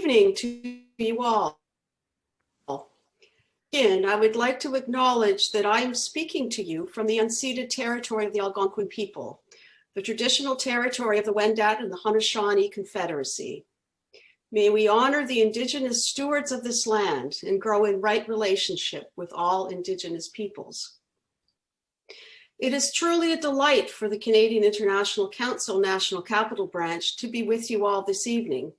evening to you all. And I would like to acknowledge that I am speaking to you from the unceded territory of the Algonquin people, the traditional territory of the Wendat and the Haudenosaunee Confederacy. May we honor the Indigenous stewards of this land and grow in right relationship with all Indigenous peoples. It is truly a delight for the Canadian International Council National Capital Branch to be with you all this evening,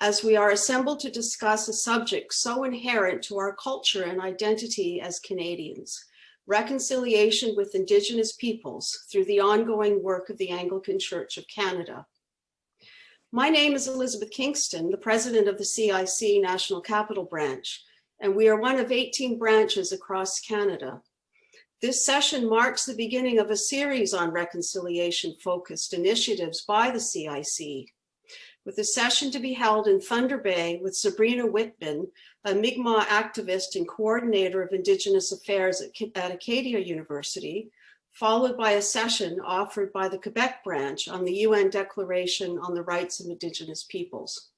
as we are assembled to discuss a subject so inherent to our culture and identity as Canadians: reconciliation with Indigenous peoples through the ongoing work of the Anglican Church of Canada. My name is Elizabeth Kingston, the president of the CIC National Capital Branch, and we are one of 18 branches across Canada. This session marks the beginning of a series on reconciliation-focused initiatives by the CIC, with a session to be held in Thunder Bay with Sabrina Whitman, a Mi'kmaq activist and coordinator of Indigenous Affairs at Acadia University, followed by a session offered by the Quebec branch on the UN Declaration on the Rights of Indigenous Peoples.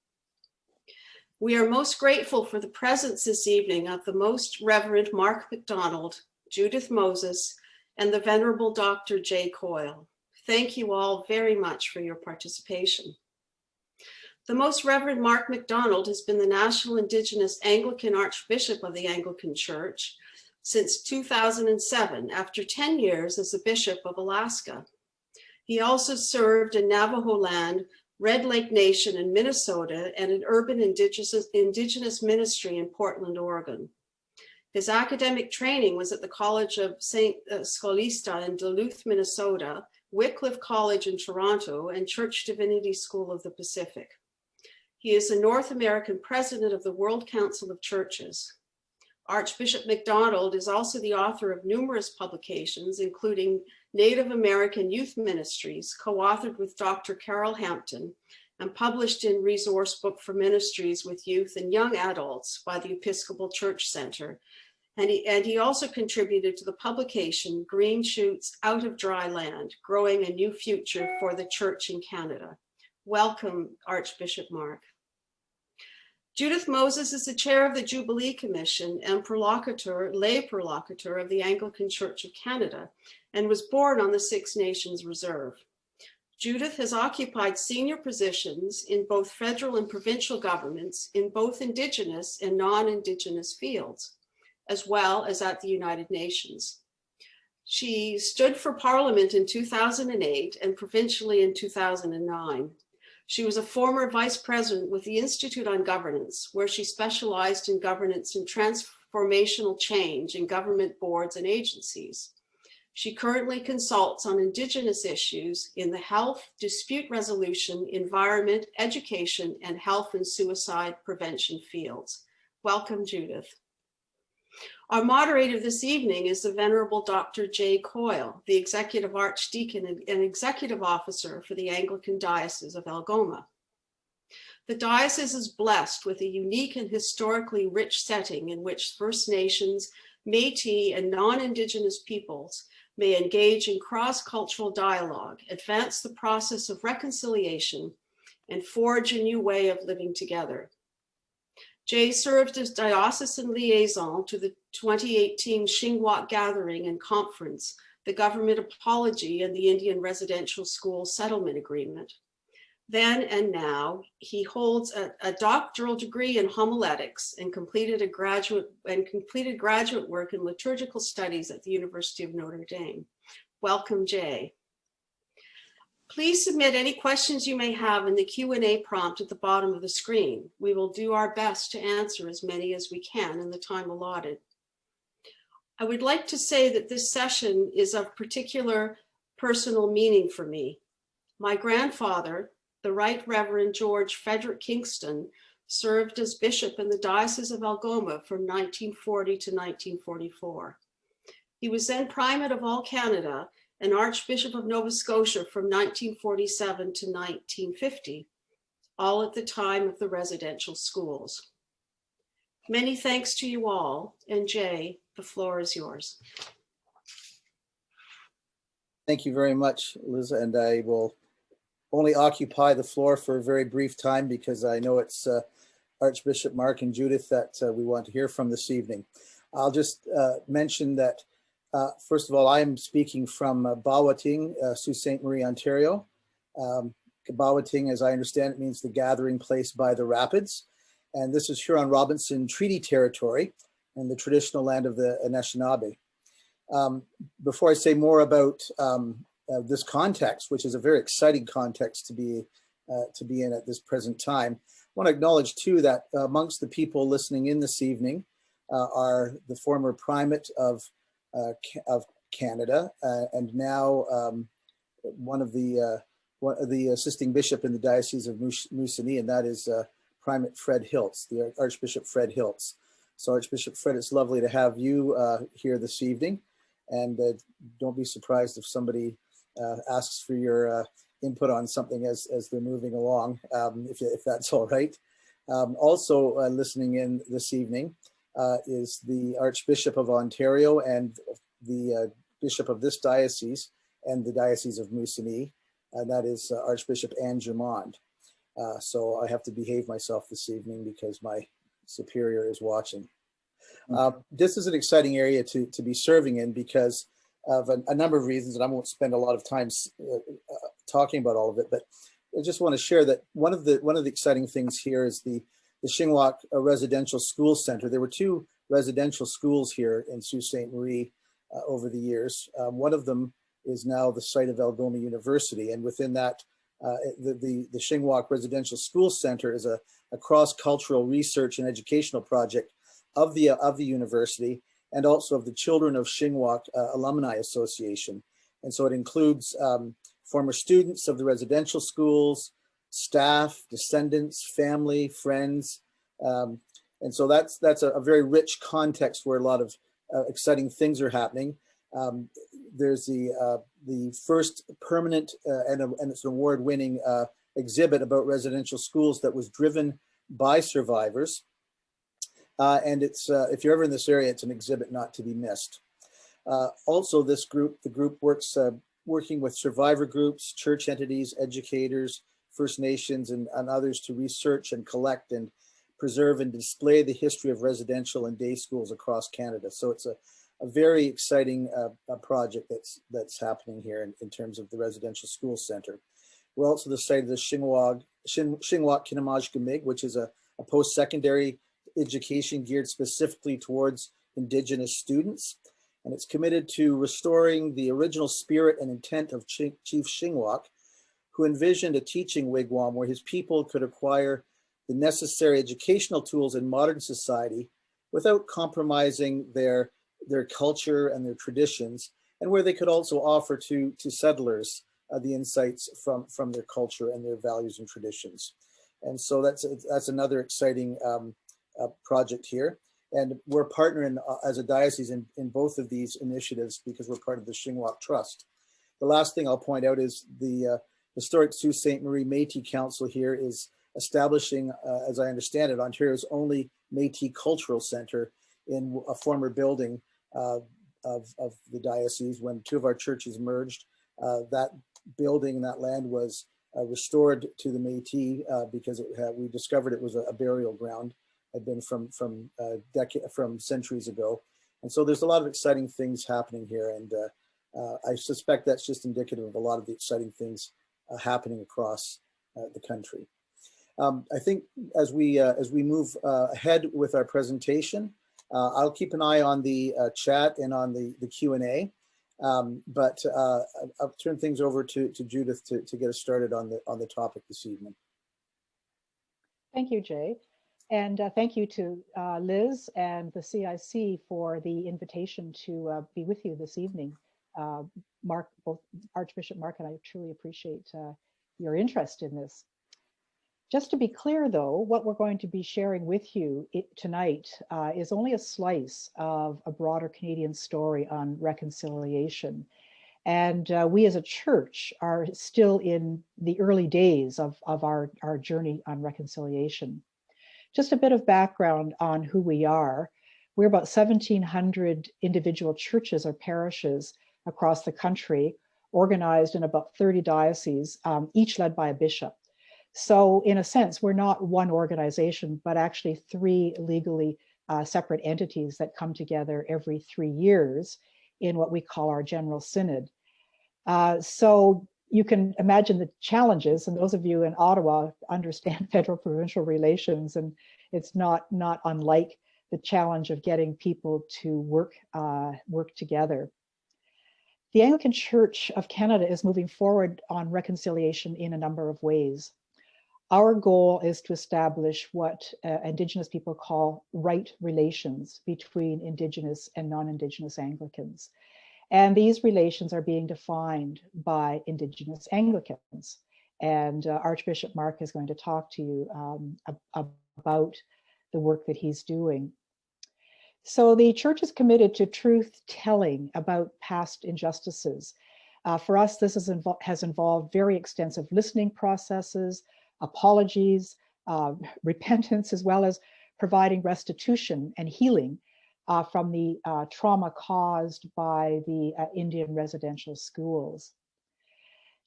We are most grateful for the presence this evening of the Most Reverend Mark MacDonald, Judith Moses, and the Venerable Dr. J. Koyle. Thank you all very much for your participation. The Most Reverend Mark MacDonald has been the National Indigenous Anglican Archbishop of the Anglican Church since 2007, after 10 years as a Bishop of Alaska. He also served in Navajo Land, Red Lake Nation in Minnesota, and an urban indigenous ministry in Portland, Oregon. His academic training was at the College of St. Scholastica in Duluth, Minnesota, Wycliffe College in Toronto, and Church Divinity School of the Pacific. He is the North American president of the World Council of Churches. Archbishop MacDonald is also the author of numerous publications, including Native American Youth Ministries, co-authored with Dr. Carol Hampton, and published in Resource Book for Ministries with Youth and Young Adults by the Episcopal Church Center. And he also contributed to the publication Green Shoots Out of Dry Land, Growing a New Future for the Church in Canada. Welcome, Archbishop Mark. Judith Moses is the chair of the Jubilee Commission and lay prolocutor of the Anglican Church of Canada, and was born on the Six Nations Reserve. Judith has occupied senior positions in both federal and provincial governments in both Indigenous and non-Indigenous fields, as well as at the United Nations. She stood for Parliament in 2008 and provincially in 2009. She was a former vice president with the Institute on Governance, where she specialized in governance and transformational change in government boards and agencies. She currently consults on Indigenous issues in the health, dispute resolution, environment, education, and health and suicide prevention fields. Welcome, Judith. Our moderator this evening is the Venerable Dr. J. Koyle, the Executive Archdeacon and Executive Officer for the Anglican Diocese of Algoma. The diocese is blessed with a unique and historically rich setting in which First Nations, Métis, and non-Indigenous peoples may engage in cross-cultural dialogue, advance the process of reconciliation, and forge a new way of living together. Jay served as diocesan liaison to the 2018 Shingwat Gathering and Conference, the Government Apology, and the Indian Residential School Settlement Agreement. Then and now, he holds a doctoral degree in homiletics and completed graduate work in liturgical studies at the University of Notre Dame. Welcome, Jay. Please submit any questions you may have in the Q&A prompt at the bottom of the screen. We will do our best to answer as many as we can in the time allotted. I would like to say that this session is of particular personal meaning for me. My grandfather, the Right Reverend George Frederick Kingston, served as bishop in the Diocese of Algoma from 1940 to 1944. He was then Primate of all Canada and Archbishop of Nova Scotia from 1947 to 1950, all at the time of the residential schools. Many thanks to you all, and Jay, the floor is yours. Thank you very much, Liz, and I will only occupy the floor for a very brief time because I know it's Archbishop Mark and Judith that we want to hear from this evening. I'll just mention that, first of all, I am speaking from Bawating, Sault Ste. Marie, Ontario. Bawating, as I understand it, means the gathering place by the rapids. And this is Huron-Robinson Treaty Territory and the traditional land of the Anishinaabe. Before I say more about this context, which is a very exciting context to be in at this present time, I want to acknowledge too that amongst the people listening in this evening are the former primate of Canada and now one of the assisting bishop in the Diocese of Moosonee, and that is Primate Fred Hiltz, the Archbishop Fred Hiltz. So Archbishop Fred, it's lovely to have you here this evening, and don't be surprised if somebody asks for your input on something as they're moving along, if that's all right. Also listening in this evening is the Archbishop of Ontario and the Bishop of this diocese and the Diocese of Moosonee, and that is Archbishop Anne Germond. So I have to behave myself this evening because my superior is watching. This is an exciting area to be serving in because of a number of reasons, and I won't spend a lot of time talking about all of it, but I just want to share that one of the exciting things here is the Shingwauk Residential School Center. There were 2 residential schools here in Sault Ste. Marie over the years. One of them is now the site of Algoma University, and within that, the Shingwauk Residential School Center is a cross-cultural research and educational project of the university and also of the Children of Shingwauk Alumni Association. And so it includes former students of the residential schools, staff, descendants, family, friends. And so that's a very rich context where a lot of exciting things are happening. There's the first permanent and it's an award-winning exhibit about residential schools that was driven by survivors. And it's if you're ever in this area, it's an exhibit not to be missed. Also, the group works working with survivor groups, church entities, educators, First Nations, and others to research and collect and preserve and display the history of residential and day schools across Canada. So it's a very exciting project that's happening here in terms of the residential school center. We're also the site of the Shingwauk Kinamajgamig, which is a post-secondary education geared specifically towards Indigenous students. And it's committed to restoring the original spirit and intent of Chief Shingwauk, who envisioned a teaching wigwam where his people could acquire the necessary educational tools in modern society without compromising their culture and their traditions, and where they could also offer to settlers the insights from their culture and their values and traditions. And so that's another exciting project here. And we're partnering as a diocese in both of these initiatives because we're part of the Shingwauk Trust. The last thing I'll point out is the historic Sault Ste. Marie Métis Council here is establishing, as I understand it, Ontario's only Métis Cultural Center in a former building of the diocese. When 2 of our churches merged, that building and that land was restored to the Métis because we discovered it was a burial ground, had been from centuries ago. And so there's a lot of exciting things happening here, and I suspect that's just indicative of a lot of the exciting things happening across the country. I think as we move ahead with our presentation, I'll keep an eye on the chat and on the Q&A, but I'll turn things over to Judith to get us started on the topic this evening. Thank you, Jay. And thank you to Liz and the CIC for the invitation to be with you this evening. Mark, both Archbishop Mark and I truly appreciate your interest in this. Just to be clear, though, what we're going to be sharing with you tonight is only a slice of a broader Canadian story on reconciliation. And we as a church are still in the early days of our journey on reconciliation. Just a bit of background on who we are. We're about 1,700 individual churches or parishes across the country, organized in about 30 dioceses, each led by a bishop. So in a sense, we're not one organization, but actually three legally separate entities that come together every 3 years in what we call our General Synod. So you can imagine the challenges, and those of you in Ottawa understand federal-provincial relations, and it's not unlike the challenge of getting people to work together. The Anglican Church of Canada is moving forward on reconciliation in a number of ways. Our goal is to establish what Indigenous people call right relations between Indigenous and non-Indigenous Anglicans. And these relations are being defined by Indigenous Anglicans. And Archbishop Mark is going to talk to you about the work that he's doing. So the church is committed to truth-telling about past injustices. For us, this has involved very extensive listening processes, apologies, repentance, as well as providing restitution and healing from the trauma caused by the Indian residential schools.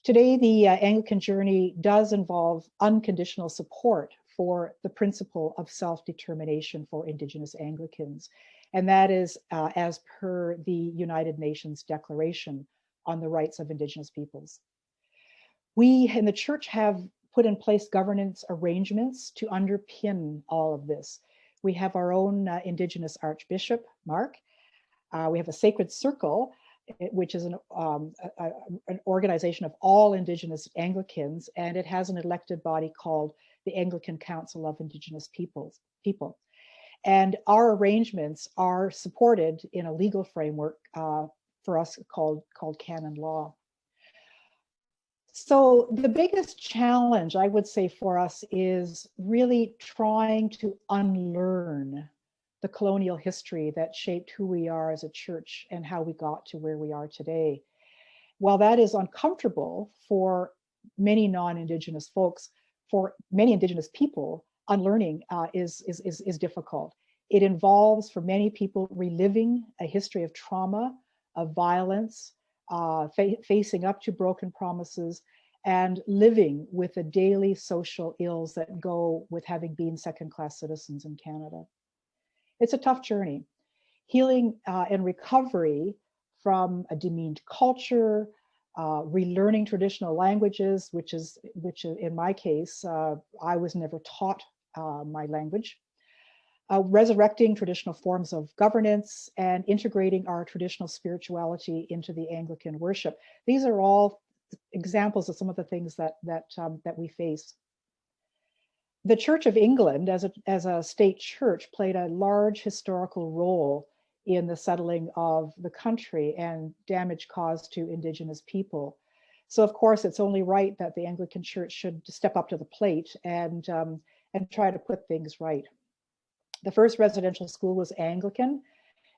Today, the Anglican journey does involve unconditional support for the principle of self-determination for Indigenous Anglicans. And that is as per the United Nations Declaration on the Rights of Indigenous Peoples. We in the church have put in place governance arrangements to underpin all of this. We have our own Indigenous Archbishop, Mark. We have a Sacred Circle, which is an organization of all Indigenous Anglicans, and it has an elected body called the Anglican Council of Indigenous People. And our arrangements are supported in a legal framework for us called canon law. So the biggest challenge, I would say, for us is really trying to unlearn the colonial history that shaped who we are as a church and how we got to where we are today. While that is uncomfortable for many non-Indigenous folks, for many Indigenous people, unlearning is difficult. It involves, for many people, reliving a history of trauma, of violence, facing up to broken promises, and living with the daily social ills that go with having been second-class citizens in Canada. It's a tough journey. Healing and recovery from a demeaned culture, relearning traditional languages, which in my case, I was never taught my language, resurrecting traditional forms of governance, and integrating our traditional spirituality into the Anglican worship. These are all examples of some of the things that we face. The Church of England, as a state church, played a large historical role in the settling of the country and damage caused to Indigenous people. So, of course, it's only right that the Anglican Church should step up to the plate and try to put things right. The first residential school was Anglican.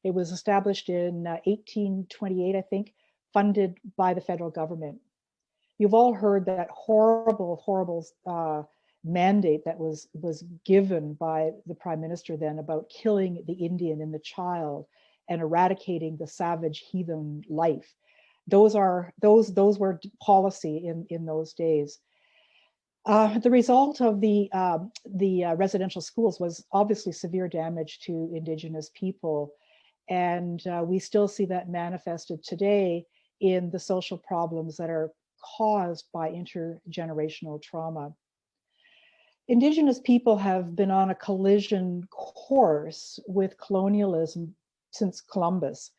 It was established in 1828, I think, funded by the federal government. You've all heard that horrible mandate that was given by the Prime Minister then about killing the Indian and the child and eradicating the savage heathen life. Those were policy in those days. The result of the residential schools was obviously severe damage to Indigenous people. And we still see that manifested today in the social problems that are caused by intergenerational trauma. Indigenous people have been on a collision course with colonialism since Columbus.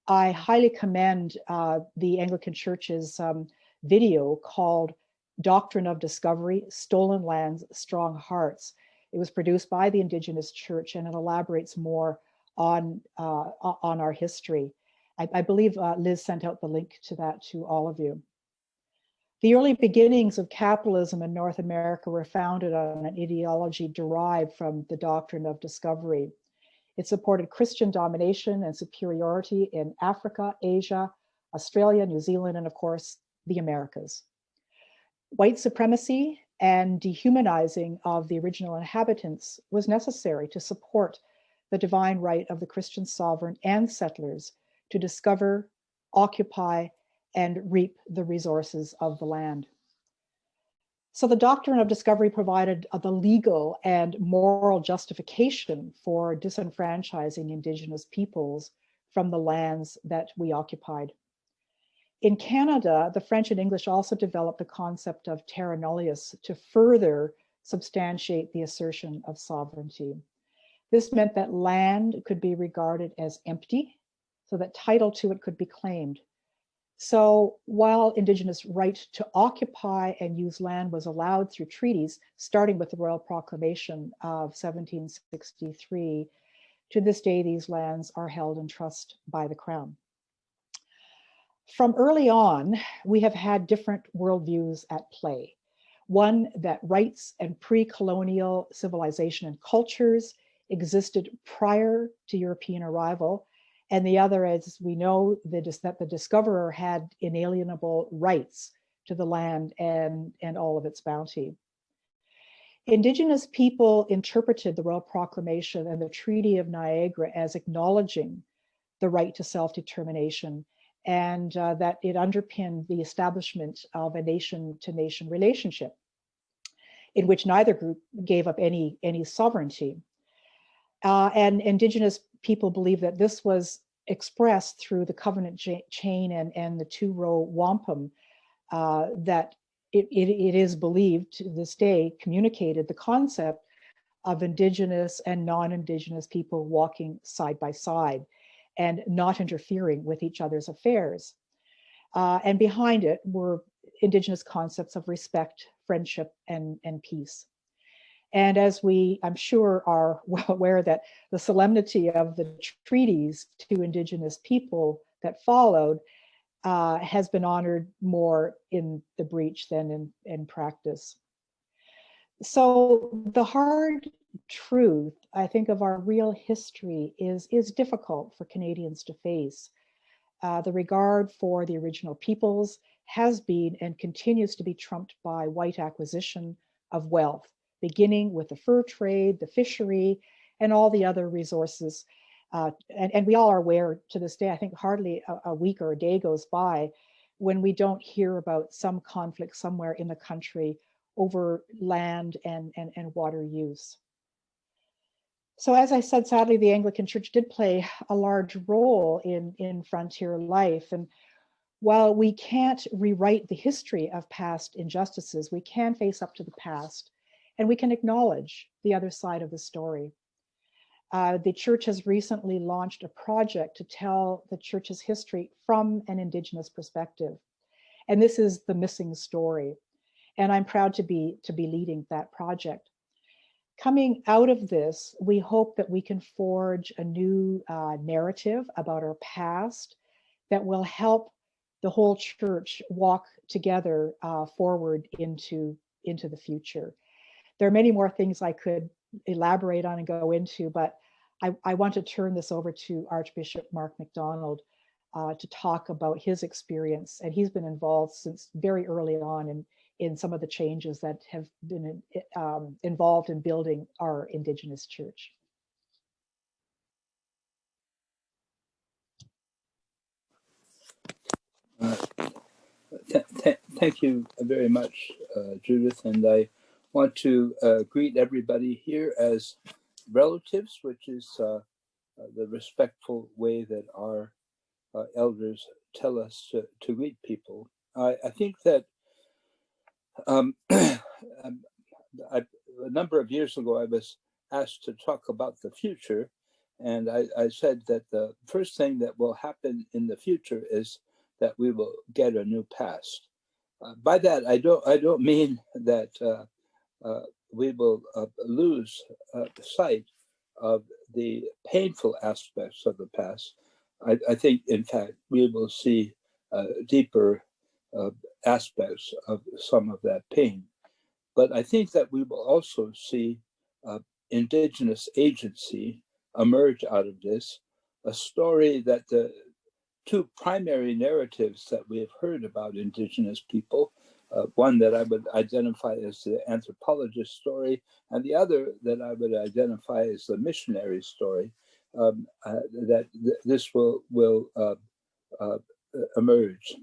I highly commend the Anglican Church's video called Doctrine of Discovery, Stolen Lands, Strong Hearts. It was produced by the Indigenous Church, and it elaborates more on our history. I believe Liz sent out the link to that to all of you. The early beginnings of capitalism in North America were founded on an ideology derived from the doctrine of discovery. It supported Christian domination and superiority in Africa, Asia, Australia, New Zealand, and of course, the Americas. White supremacy and dehumanizing of the original inhabitants was necessary to support the divine right of the Christian sovereign and settlers to discover, occupy, and reap the resources of the land. So the doctrine of discovery provided the legal and moral justification for disenfranchising Indigenous peoples from the lands that we occupied. In Canada, the French and English also developed the concept of terra nullius to further substantiate the assertion of sovereignty. This meant that land could be regarded as empty, so that title to it could be claimed. So while Indigenous right to occupy and use land was allowed through treaties, starting with the Royal Proclamation of 1763, to this day, these lands are held in trust by the Crown. From early on, we have had different worldviews at play. One that rights and pre-colonial civilization and cultures existed prior to European arrival, and the other, as we know, that the discoverer had inalienable rights to the land and all of its bounty. Indigenous people interpreted the Royal Proclamation and the Treaty of Niagara as acknowledging the right to self-determination, and that it underpinned the establishment of a nation-to-nation relationship in which neither group gave up any sovereignty. And Indigenous people believe that this was expressed through the covenant chain and the two-row wampum that it is believed to this day communicated the concept of Indigenous and non-Indigenous people walking side by side and not interfering with each other's affairs. And behind it were Indigenous concepts of respect, friendship, and peace. And as we, I'm sure, are well aware that the solemnity of the treaties to Indigenous people that followed has been honored more in the breach than in practice. So the hard truth, I think, of our real history is difficult for Canadians to face. The regard for the original peoples has been and continues to be trumped by white acquisition of wealth, beginning with the fur trade, the fishery, and all the other resources. And we all are aware to this day, I think hardly a week or a day goes by when we don't hear about some conflict somewhere in the country over land and water use. So as I said, sadly, the Anglican Church did play a large role in frontier life. And while we can't rewrite the history of past injustices, we can face up to the past and we can acknowledge the other side of the story. The church has recently launched a project to tell the church's history from an Indigenous perspective. And this is the missing story. And I'm proud to be leading that project. Coming out of this, we hope that we can forge a new narrative about our past that will help the whole church walk together forward into the future. There are many more things I could elaborate on and go into, but I want to turn this over to Archbishop Mark MacDonald to talk about his experience. And he's been involved since very early on in some of the changes that have been involved in building our Indigenous church. Thank you very much, Judith. And I want to greet everybody here as relatives, which is the respectful way that our elders tell us to greet people. I think that a number of years ago, I was asked to talk about the future. And I said that the first thing that will happen in the future is that we will get a new past. By that, I don't mean that we will lose sight of the painful aspects of the past. I think, in fact, we will see deeper aspects of some of that pain. But I think that we will also see Indigenous agency emerge out of this, a story that the two primary narratives that we have heard about Indigenous people, one that I would identify as the anthropologist story, and the other that I would identify as the missionary story, this will emerge.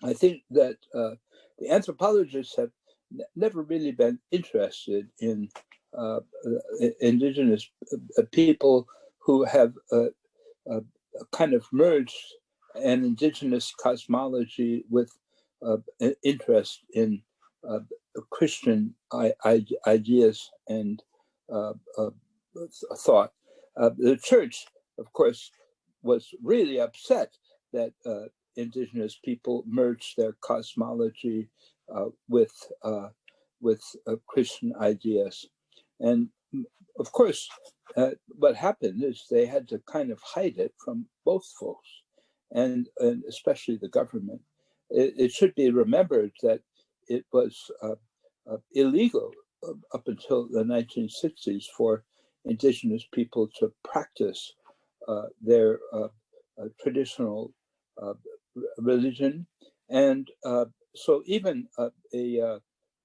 I think that the anthropologists have never really been interested in Indigenous people who have kind of merged an Indigenous cosmology with an interest in Christian ideas and thought. The church, of course, was really upset that Indigenous people merged their cosmology with Christian ideas. And of course, what happened is they had to kind of hide it from both folks, and especially the government. It should be remembered that it was illegal up until the 1960s for Indigenous people to practice their traditional religion. And so even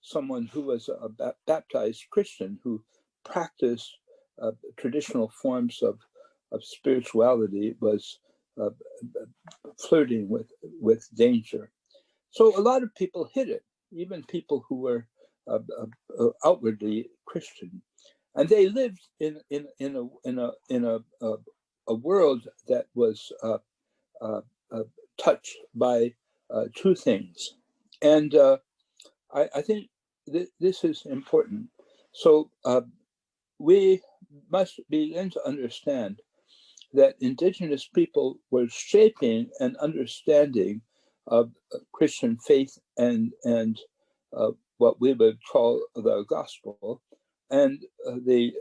someone who was a baptized Christian who practiced traditional forms of spirituality was flirting with danger. So a lot of people hid it, even people who were outwardly Christian, and they lived in a world that was touched by two things, and I think this is important. So we must begin to understand that Indigenous people were shaping an understanding of Christian faith and what we would call the gospel, and the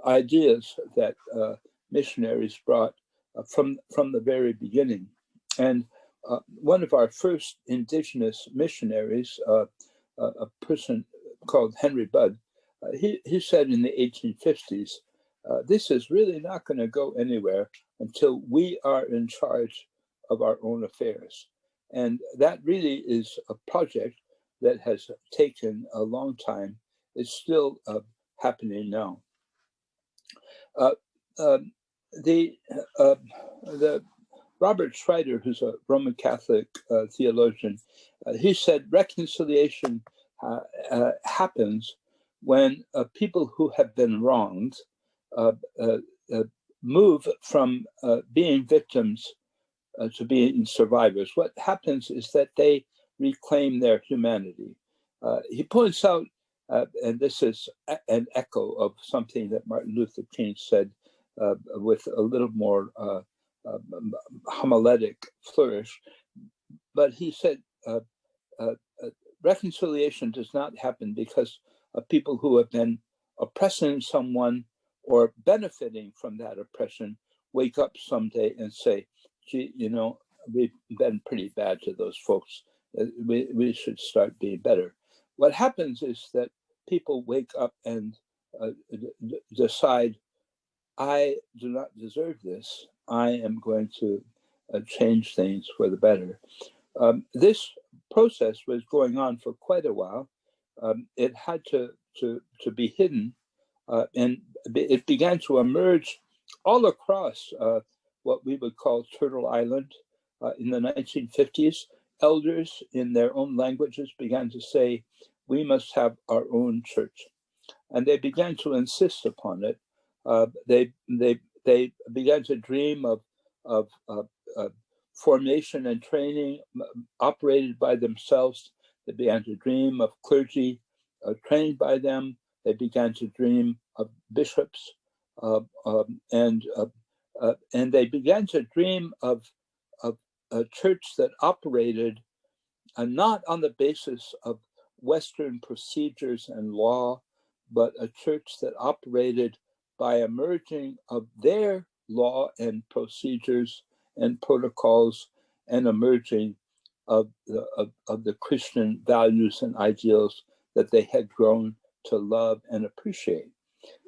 ideas that missionaries brought from the very beginning. And one of our first Indigenous missionaries, a person called Henry Budd, he said in the 1850s, this is really not going to go anywhere until we are in charge of our own affairs. And that really is a project that has taken a long time. It's still happening now. The Robert Schreider, who's a Roman Catholic theologian, he said reconciliation happens when people who have been wronged move from being victims to being survivors. What happens is that they reclaim their humanity. He points out, and this is an echo of something that Martin Luther King said with a little more homiletic flourish, but he said reconciliation does not happen because of people who have been oppressing someone or benefiting from that oppression wake up someday and say, gee, you know, we've been pretty bad to those folks. We should start being better. What happens is that people wake up and decide, I do not deserve this. I am going to change things for the better. This process was going on for quite a while. It had to be hidden, and it began to emerge all across what we would call Turtle Island in the 1950s. Elders in their own languages began to say, we must have our own church. And they began to insist upon it. They began to dream of formation and training operated by themselves. They began to dream of clergy trained by them. They began to dream of bishops, and they began to dream of a church that operated not on the basis of Western procedures and law, but a church that operated by a merging of their law and procedures and protocols and a merging of the Christian values and ideals that they had grown to love and appreciate.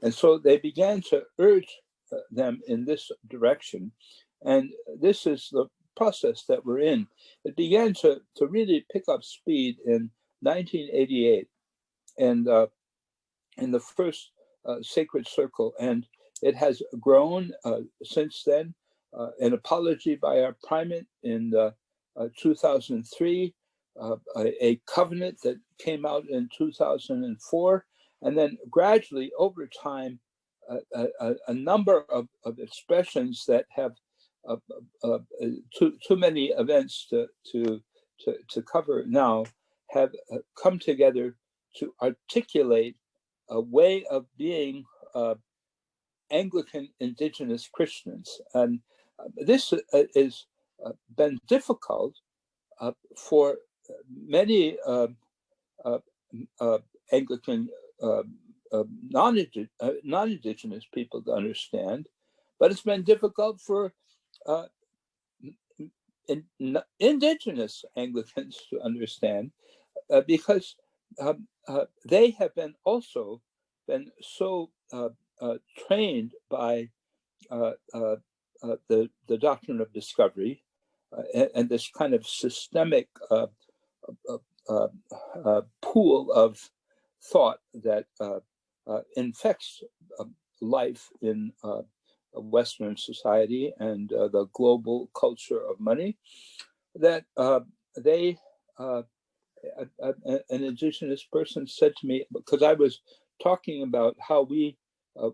And so they began to urge them in this direction. And this is the process that we're in. It began to really pick up speed in 1988 and in the first Sacred Circle. And it has grown since then. An apology by our primate in 2003 a covenant that came out in 2004, and then gradually over time, a number of expressions that have too many events to cover now have come together to articulate a way of being Anglican Indigenous Christians. And this has been difficult for many Anglican non-Indigenous people to understand, but it's been difficult for Indigenous Anglicans to understand because they have been also been so trained by the doctrine of discovery and this kind of systemic pool of thought that infects life in Western society and the global culture of money, that an Indigenous person said to me, because I was talking about how we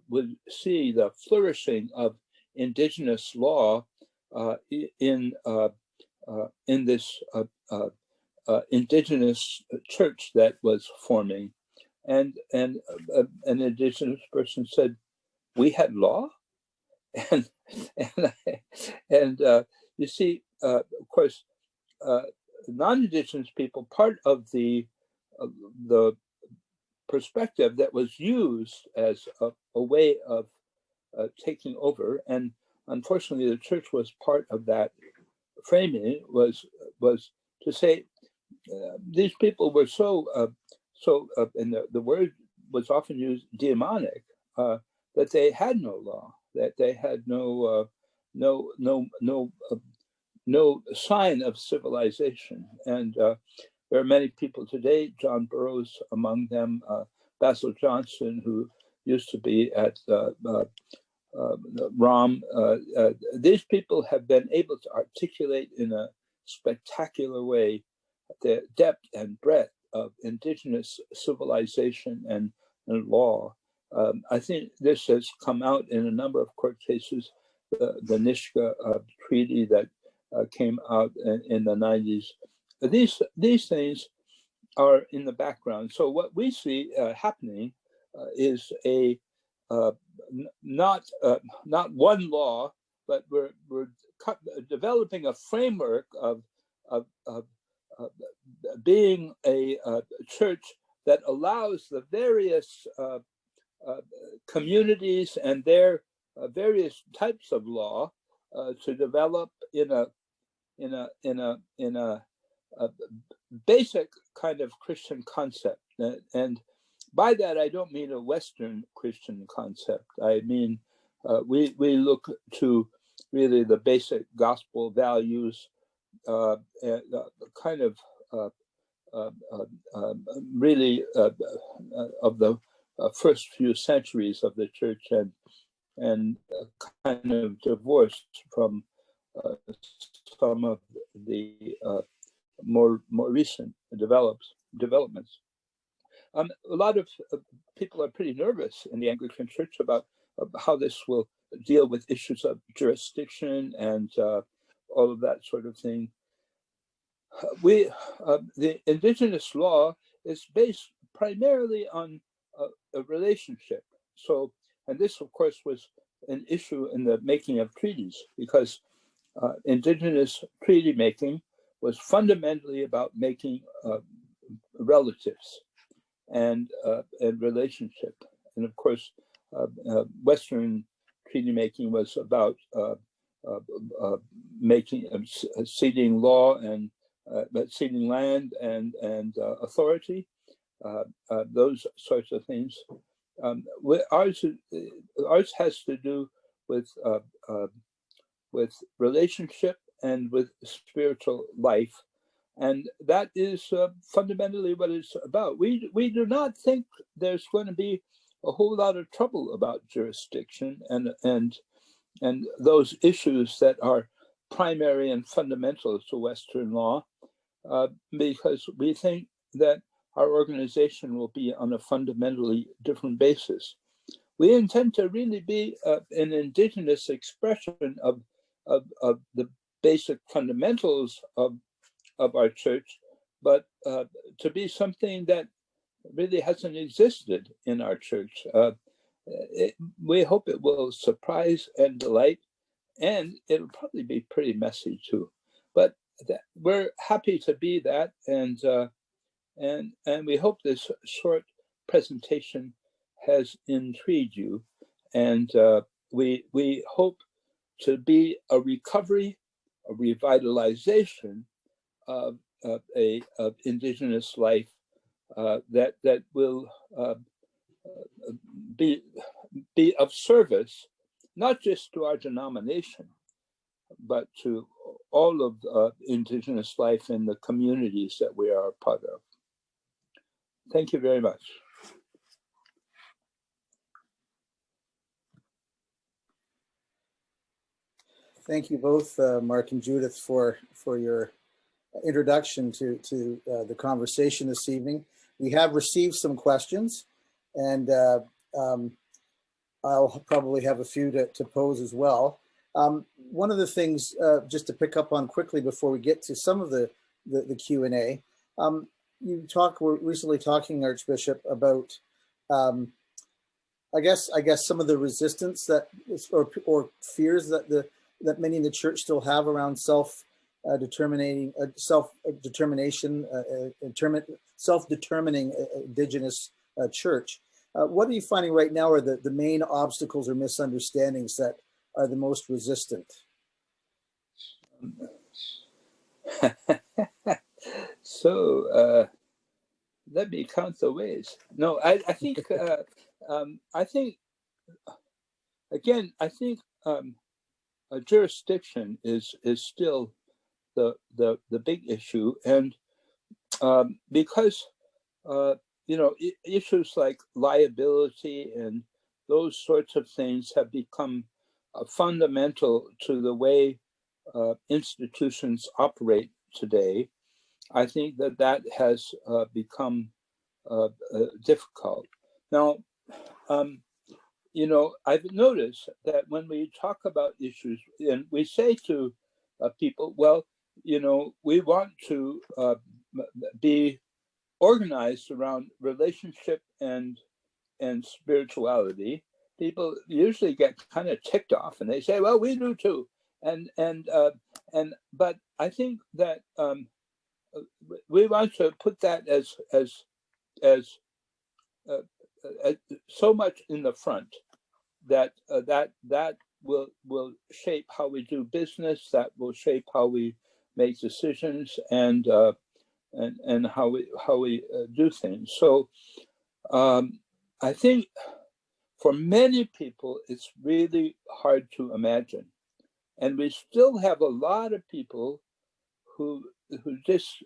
would see the flourishing of Indigenous law in this Indigenous church that was forming, and an Indigenous person said, "We had law," and you see, of course, non-Indigenous people, part of the perspective that was used as a way of taking over, and unfortunately the church was part of that framing, was to say these people were so and the word was often used, demonic, that they had no law, that they had no sign of civilization. And there are many people today, John Burroughs among them, Basil Johnson, who used to be at ROM. These people have been able to articulate in a spectacular way the depth and breadth of Indigenous civilization and law. I think this has come out in a number of court cases. The Nishka Treaty that came out in the 90s. These things are in the background. So what we see happening is a not one law, but we're developing a framework of being a church that allows the various communities and their various types of law to develop in a basic kind of Christian concept. And by that, I don't mean a Western Christian concept. I mean, we look to really the basic gospel values, kind of really of the first few centuries of the church, and kind of divorced from some of the more recent developments. A lot of people are pretty nervous in the Anglican Church about how this will deal with issues of jurisdiction and all of that sort of thing. The Indigenous law is based primarily on a relationship. So, and this, of course, was an issue in the making of treaties, because Indigenous treaty making was fundamentally about making relatives and relationship. And of course, Western treaty making was about making ceding law and ceding land and authority, those sorts of things. Ours has to do with relationship and with spiritual life, and that is fundamentally what it's about. We do not think there's going to be a whole lot of trouble about jurisdiction and those issues that are primary and fundamental to Western law. because we think that our organization will be on a fundamentally different basis. We intend to really be an Indigenous expression of the basic fundamentals of our church, but to be something that really hasn't existed in our church. We hope it will surprise and delight, and it'll probably be pretty messy too. But we're happy to be that, and we hope this short presentation has intrigued you, and we hope to be a recovery, a revitalization of Indigenous life that will be of service, not just to our denomination, but to all of Indigenous life in the communities that we are a part of. Thank you very much. Thank you both, Mark and Judith, for your introduction to the conversation this evening. We have received some questions, and I'll probably have a few to pose as well. One of the things, just to pick up on quickly before we get to some of the Q&A, you were recently talking, Archbishop, about I guess some of the resistance that or fears that many in the church still have around self-determining Indigenous church. What are you finding right now are the main obstacles or misunderstandings that are the most resistant? So let me count the ways. No, I think again, I think a jurisdiction is still the big issue, and because issues like liability and those sorts of things have become fundamental to the way institutions operate today. I think that has become difficult. Now, I've noticed that when we talk about issues, and we say to people, well, we want to be organized around relationship and spirituality, people usually get kind of ticked off, and they say, well, we do too. But I think that we want to put that as so much in the front that that will shape how we do business, that will shape how we make decisions, and how we do things. So I think for many people it's really hard to imagine, and we still have a lot of people who just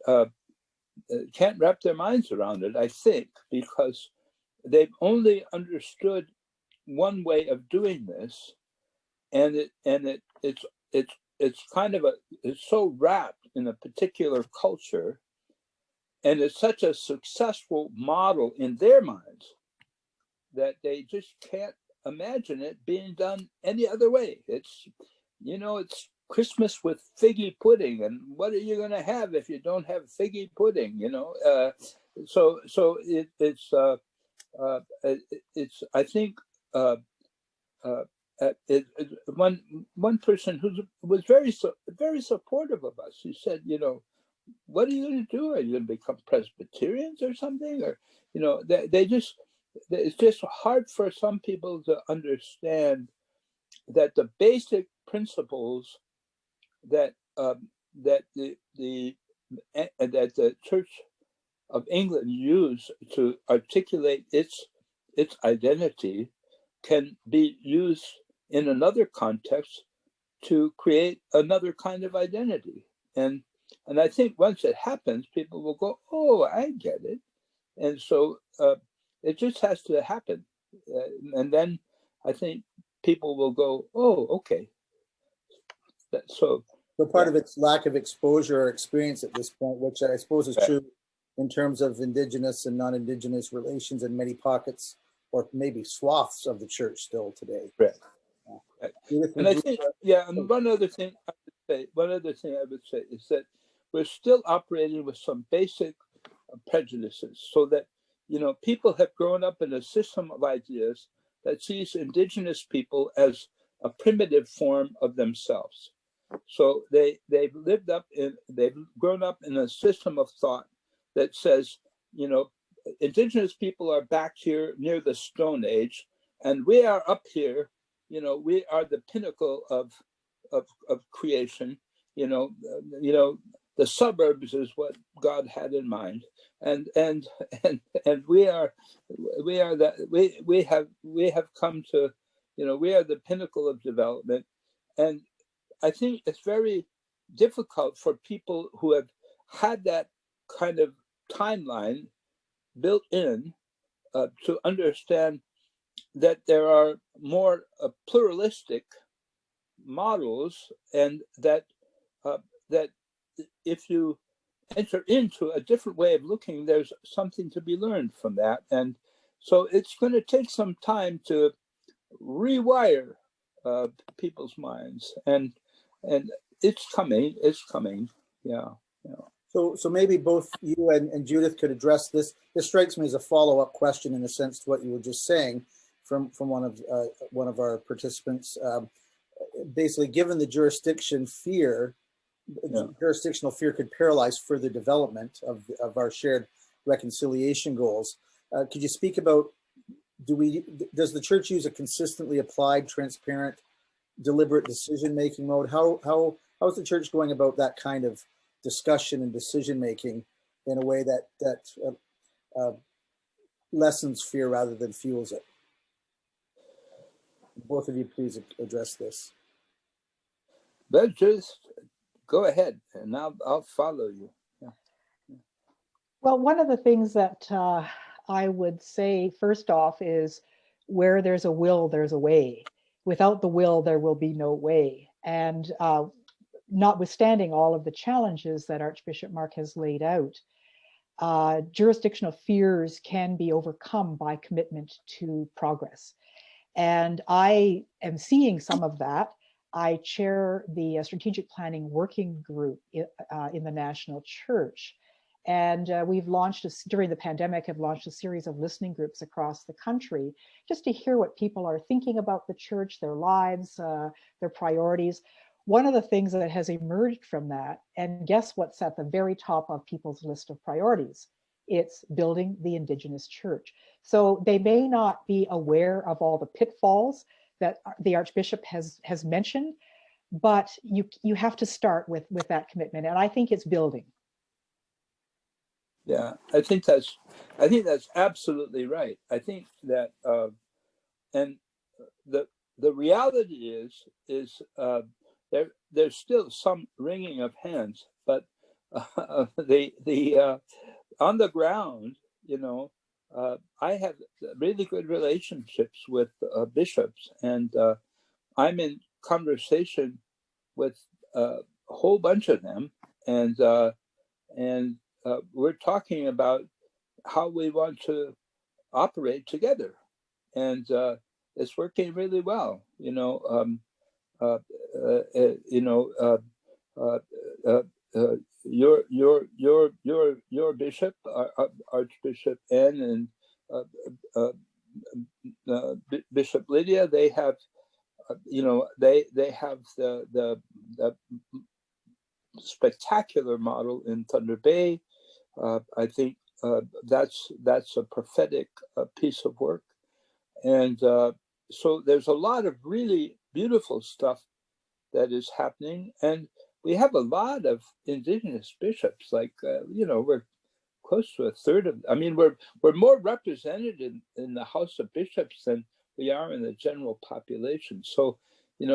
can't wrap their minds around it, I think, because they've only understood one way of doing this, and it's kind of it's so wrapped in a particular culture, and it's such a successful model in their minds that they just can't imagine it being done any other way. It's Christmas with figgy pudding, and what are you going to have if you don't have figgy pudding? So it's I think one person who was very supportive of us. He said, what are you going to do? Are you going to become Presbyterians or something? Or it's just hard for some people to understand that the basic principles that the Church of England used to articulate its identity can be used in another context to create another kind of identity. And I think once it happens, people will go, oh, I get it. And so it just has to happen. And then I think people will go, oh, okay. So So part of its lack of exposure or experience at this point, which I suppose is true in terms of Indigenous and non-Indigenous relations in many pockets or maybe swaths of the church still today. Right. Yeah. Judith, And I think, and one other thing I would say is that we're still operating with some basic prejudices, so that, you know, people have grown up in a system of ideas that sees Indigenous people as a primitive form of themselves. So they've grown up in a system of thought that says, you know, Indigenous people are back here near the Stone Age, and we are up here. You know, we are the pinnacle of creation. You know, the suburbs is what God had in mind, and we have come to, you know, we are the pinnacle of development. And I think it's very difficult for people who have had that kind of timeline built in to understand that there are more pluralistic models, and that that if you enter into a different way of looking, there's something to be learned from that. And so it's going to take some time to rewire people's minds, and it's coming. Yeah. So maybe both you and Judith could address this. This strikes me as a follow-up question in a sense to what you were just saying from one of our participants. Basically, given the jurisdictional fear could paralyze further development of our shared reconciliation goals. Could you speak about, does the church use a consistently applied, transparent, deliberate decision-making mode? How is the church going about that kind of discussion and decision-making in a way that lessens fear rather than fuels it? Both of you, please address this. But just go ahead, and I'll follow you. Yeah. Well, one of the things that I would say first off is, where there's a will, there's a way. Without the will, there will be no way. And notwithstanding all of the challenges that Archbishop Mark has laid out, jurisdictional fears can be overcome by commitment to progress. And I am seeing some of that. I chair the strategic planning working group in the national church. And we've launched, during the pandemic, have launched a series of listening groups across the country just to hear what people are thinking about the church, their lives, their priorities. One of the things that has emerged from that, and guess what's at the very top of people's list of priorities? It's building the Indigenous church. So they may not be aware of all the pitfalls that the Archbishop has mentioned, but you have to start with that commitment, and I think it's building. Yeah, I think that's absolutely right. I think that, and the reality is there's still some wringing of hands, but the on the ground, you know, I have really good relationships with bishops, and I'm in conversation with a whole bunch of them, and we're talking about how we want to operate together, and it's working really well. You know, your bishop, Archbishop N, and Bishop Lydia, they have, they have the spectacular model in Thunder Bay. I think that's a prophetic piece of work, and so there's a lot of really beautiful stuff that is happening, and we have a lot of Indigenous bishops. Like we're close to a third of. I mean, we're more represented in the House of Bishops than we are in the general population. So,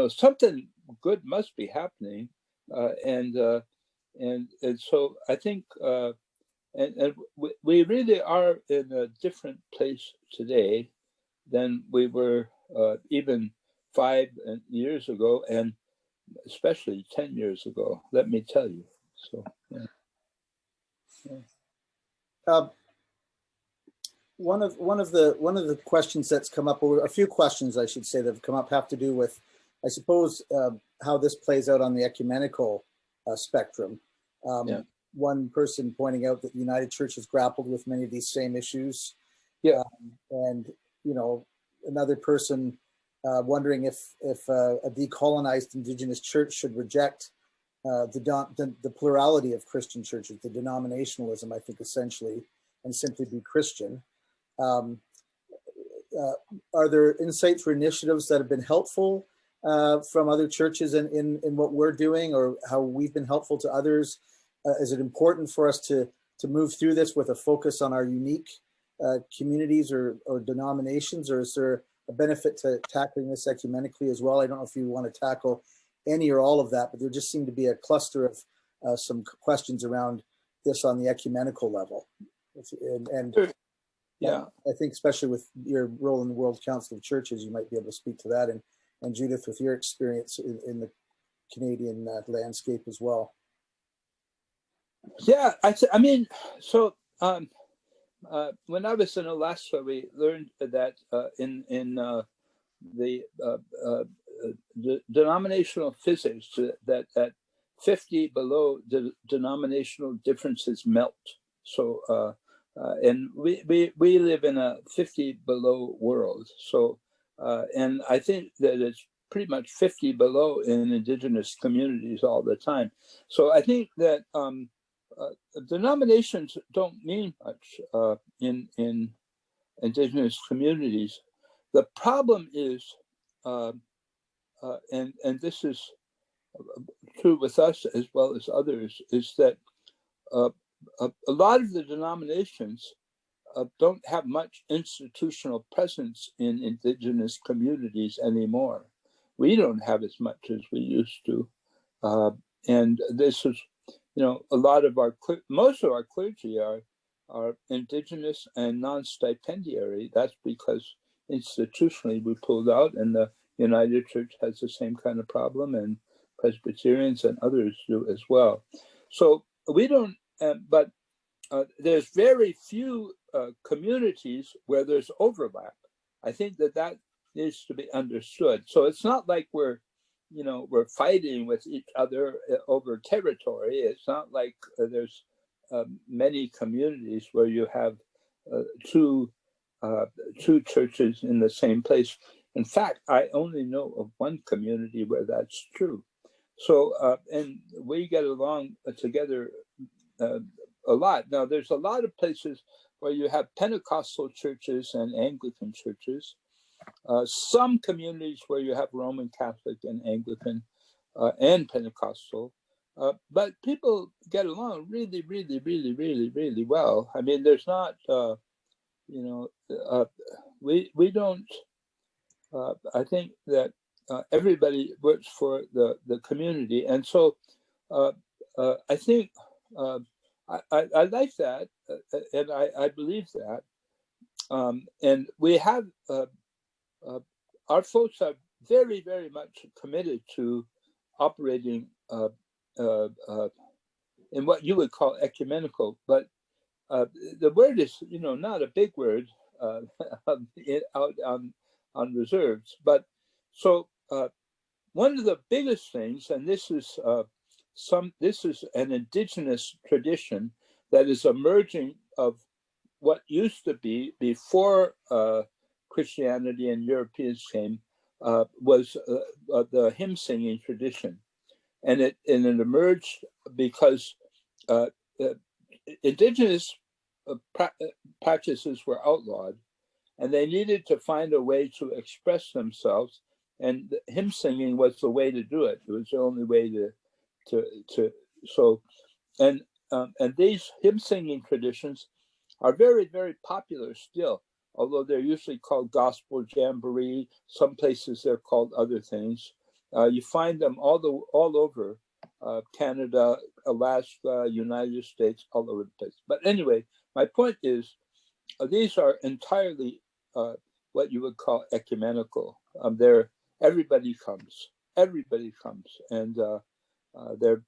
something good must be happening, and so I think, and we really are in a different place today than we were even 5 years ago, and especially 10 years ago, let me tell you. So, yeah. One of the questions that's come up, or a few questions I should say that have come up, have to do with, I suppose, how this plays out on the ecumenical spectrum. Yeah. One person pointing out that the United Church has grappled with many of these same issues. Yeah. And another person wondering if a decolonized Indigenous church should reject the plurality of Christian churches, the denominationalism, I think, essentially, and simply be Christian. Are there insights or initiatives that have been helpful from other churches in what we're doing, or how we've been helpful to others? Is it important for us to move through this with a focus on our unique communities or denominations, or is there a benefit to tackling this ecumenically as well? I don't know if you want to tackle any or all of that, but there just seemed to be a cluster of some questions around this on the ecumenical level. And yeah, I think especially with your role in the World Council of Churches, you might be able to speak to that. And Judith, with your experience in the Canadian landscape as well. Yeah, I mean, so when I was in Alaska, we learned that in the denominational physics that 50 below the denominational differences melt. So and we live in a 50 below world. So and I think that it's pretty much 50 below in Indigenous communities all the time. So I think that denominations don't mean much in Indigenous communities. The problem is, and this is true with us as well as others, is that a lot of the denominations don't have much institutional presence in Indigenous communities anymore. We don't have as much as we used to. And this is, a lot of most of our clergy are Indigenous and non-stipendiary. That's because institutionally we pulled out, and the United Church has the same kind of problem, and Presbyterians and others do as well. So we don't, but there's very few communities where there's overlap. I think that needs to be understood. So it's not like we're fighting with each other over territory. It's not like there's many communities where you have two churches in the same place. In fact, I only know of one community where that's true. So, and we get along together a lot. Now, there's a lot of places where you have Pentecostal churches and Anglican churches. Some communities where you have Roman Catholic and Anglican and Pentecostal. But people get along really, really, really, really, really well. I mean, there's not, we don't, I think that everybody works for the community. And so I think I like that, and I believe that. And we have, our folks are very, very much committed to operating in what you would call ecumenical, but the word is, not a big word out on reserves. But so one of the biggest things, and this is an Indigenous tradition that is emerging of what used to be before Christianity and Europeans came, was the hymn singing tradition. And it emerged because Indigenous practices were outlawed, and they needed to find a way to express themselves. And hymn singing was the way to do it. It was the only way and these hymn singing traditions are very, very popular still, although they're usually called gospel jamboree. Some places they're called other things. You find them all over Canada, Alaska, United States, all over the place. But anyway, my point is, these are entirely what you would call ecumenical. Everybody comes. everybody comes, and they're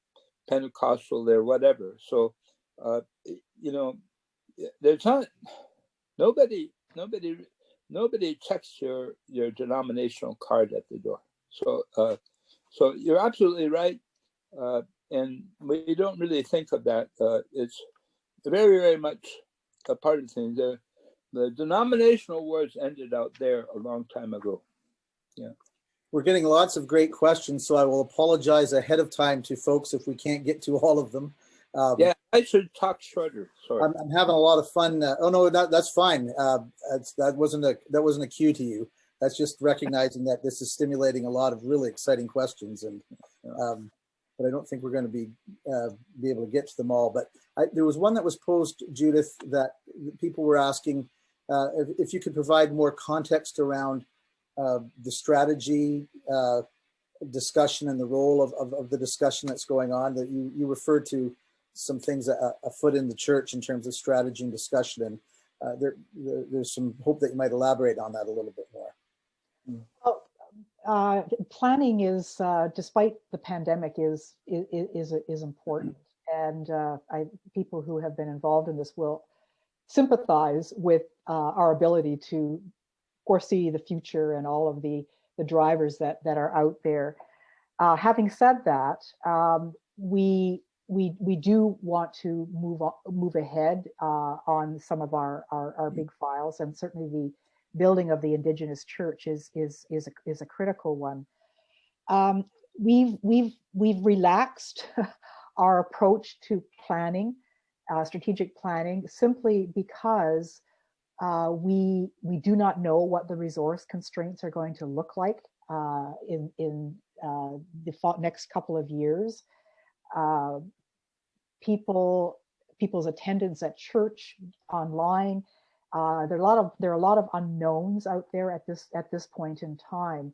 Pentecostal, they're whatever. So, there's not nobody checks your denominational card at the door. So, so you're absolutely right, and we don't really think of that. It's very, very much a part of things. The denominational wars ended out there a long time ago. Yeah. We're getting lots of great questions, so I will apologize ahead of time to folks if we can't get to all of them. Yeah, I should talk shorter. Sorry. I'm having a lot of fun. Oh no, that's fine. That wasn't a cue to you. That's just recognizing that this is stimulating a lot of really exciting questions, and but I don't think we're going to be able to get to them all. But there was one that was posed, Judith, that people were asking if you could provide more context around the strategy discussion and the role of the discussion that's going on. That you referred to some things afoot in the church in terms of strategy and discussion, and there's some hope that you might elaborate on that a little bit more. Well, planning is, despite the pandemic, is important, and people who have been involved in this will sympathize with our ability to foresee the future and all of the drivers that are out there. Having said that, we do want to move ahead on some of our big files, and certainly the building of the Indigenous Church is a critical one. We've relaxed our approach to planning, strategic planning, simply because we do not know what the resource constraints are going to look like in the next couple of years. People's attendance at church, online, there are a lot of unknowns out there at this point in time.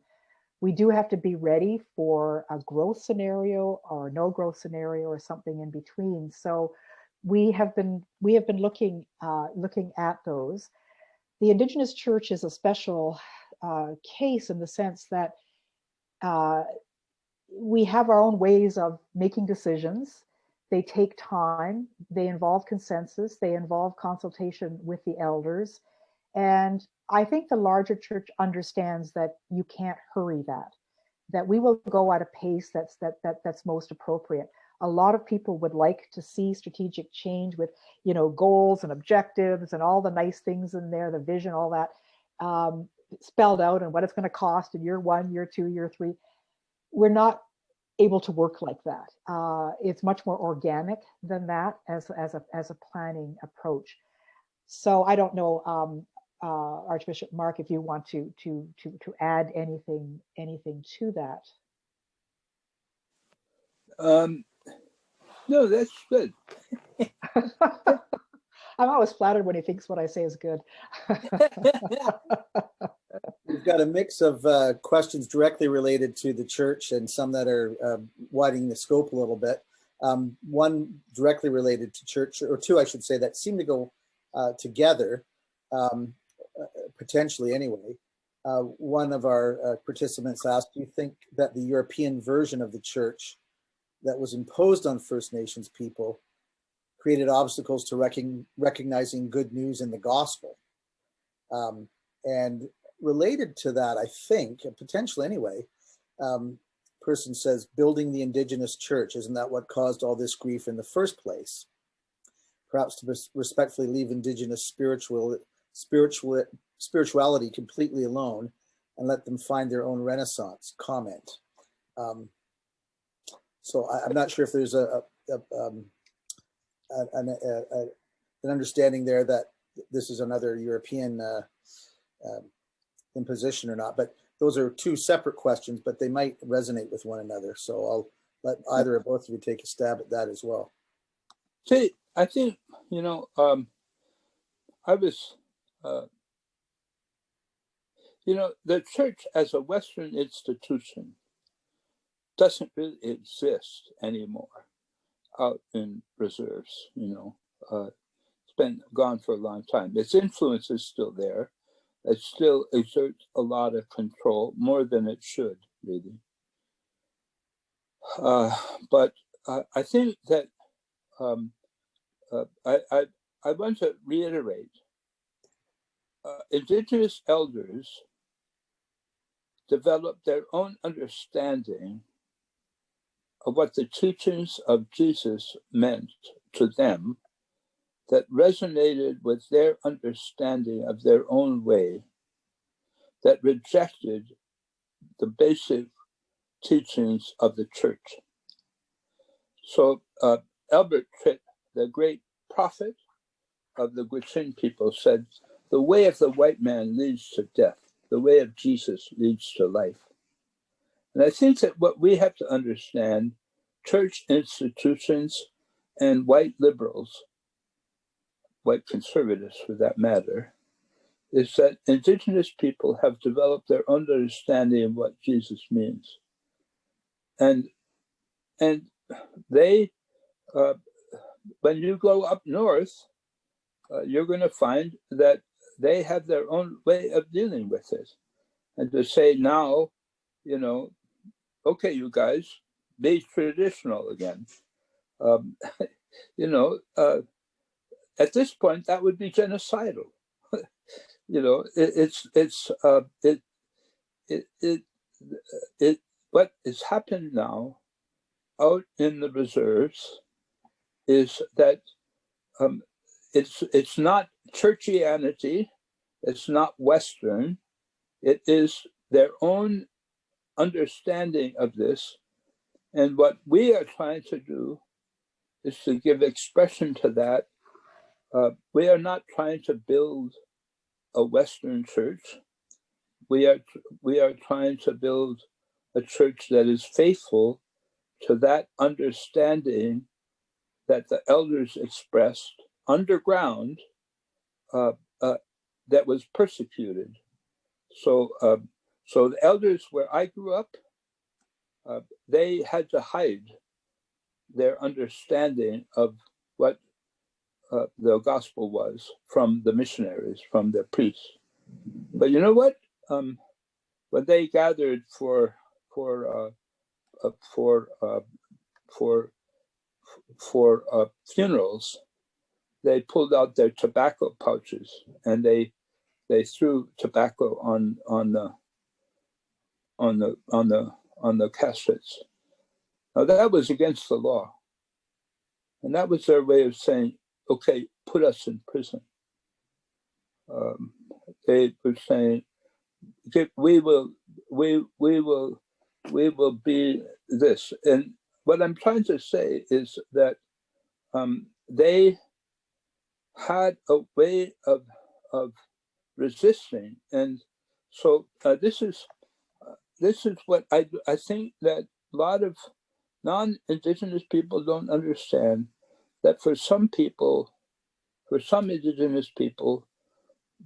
We do have to be ready for a growth scenario or a no growth scenario or something in between. So we have been looking at those. The Indigenous Church is a special case in the sense that we have our own ways of making decisions. They take time, they involve consensus, they involve consultation with the elders. And I think the larger church understands that you can't hurry that we will go at a pace that's most appropriate. A lot of people would like to see strategic change with, goals and objectives and all the nice things in there, the vision, all that spelled out, and what it's going to cost in year 1, year 2, year 3. We're not able to work like that. It's much more organic than that as a planning approach. So I don't know, Archbishop Mark, if you want to add anything to that. No, that's good. I'm always flattered when he thinks what I say is good. We've got a mix of questions directly related to the church and some that are widening the scope a little bit. One directly related to church, or two, I should say, that seem to go together, potentially anyway. One of our participants asked, do you think that the European version of the church that was imposed on First Nations people created obstacles to recognizing good news in the gospel? And related to that, I think, potentially anyway, person says, building the Indigenous church, isn't that what caused all this grief in the first place? Perhaps to respectfully leave Indigenous spirituality completely alone and let them find their own renaissance. Comment. So I'm not sure if there's an understanding there that this is another European imposition or not, but those are two separate questions, but they might resonate with one another. So I'll let either or both of you take a stab at that as well. See, I think, I was, the church as a Western institution doesn't really exist anymore out in reserves, it's been gone for a long time. Its influence is still there. It still exerts a lot of control, more than it should, really. But I think that I want to reiterate, Indigenous elders developed their own understanding of what the teachings of Jesus meant to them that resonated with their understanding of their own way, that rejected the basic teachings of the church. So Albert Tritt, the great prophet of the Gwich'in people, said, "The way of the white man leads to death. The way of Jesus leads to life." And I think that what we have to understand, church institutions and white liberals, white conservatives for that matter, is that Indigenous people have developed their own understanding of what Jesus means. And they, when you go up north, you're going to find that they have their own way of dealing with it. And to say now, you know, okay, you guys, be traditional again. You know, at this point, that would be genocidal. You know, what has happened now out in the reserves is that it's not churchianity, it's not Western, it is their own understanding of this. And what we are trying to do is to give expression to that. We are not trying to build a Western church. We are trying to build a church that is faithful to that understanding that the elders expressed underground that was persecuted. So the elders where I grew up, they had to hide their understanding of what the gospel was from the missionaries, from the priests. But you know what? When they gathered for funerals, they pulled out their tobacco pouches and they threw tobacco on the caskets. Now that was against the law, and that was their way of saying, "Okay, put us in prison." They were saying, "We will be this." And what I'm trying to say is that they had a way of resisting, and so this is what I think that a lot of non-Indigenous people don't understand, that for some Indigenous people,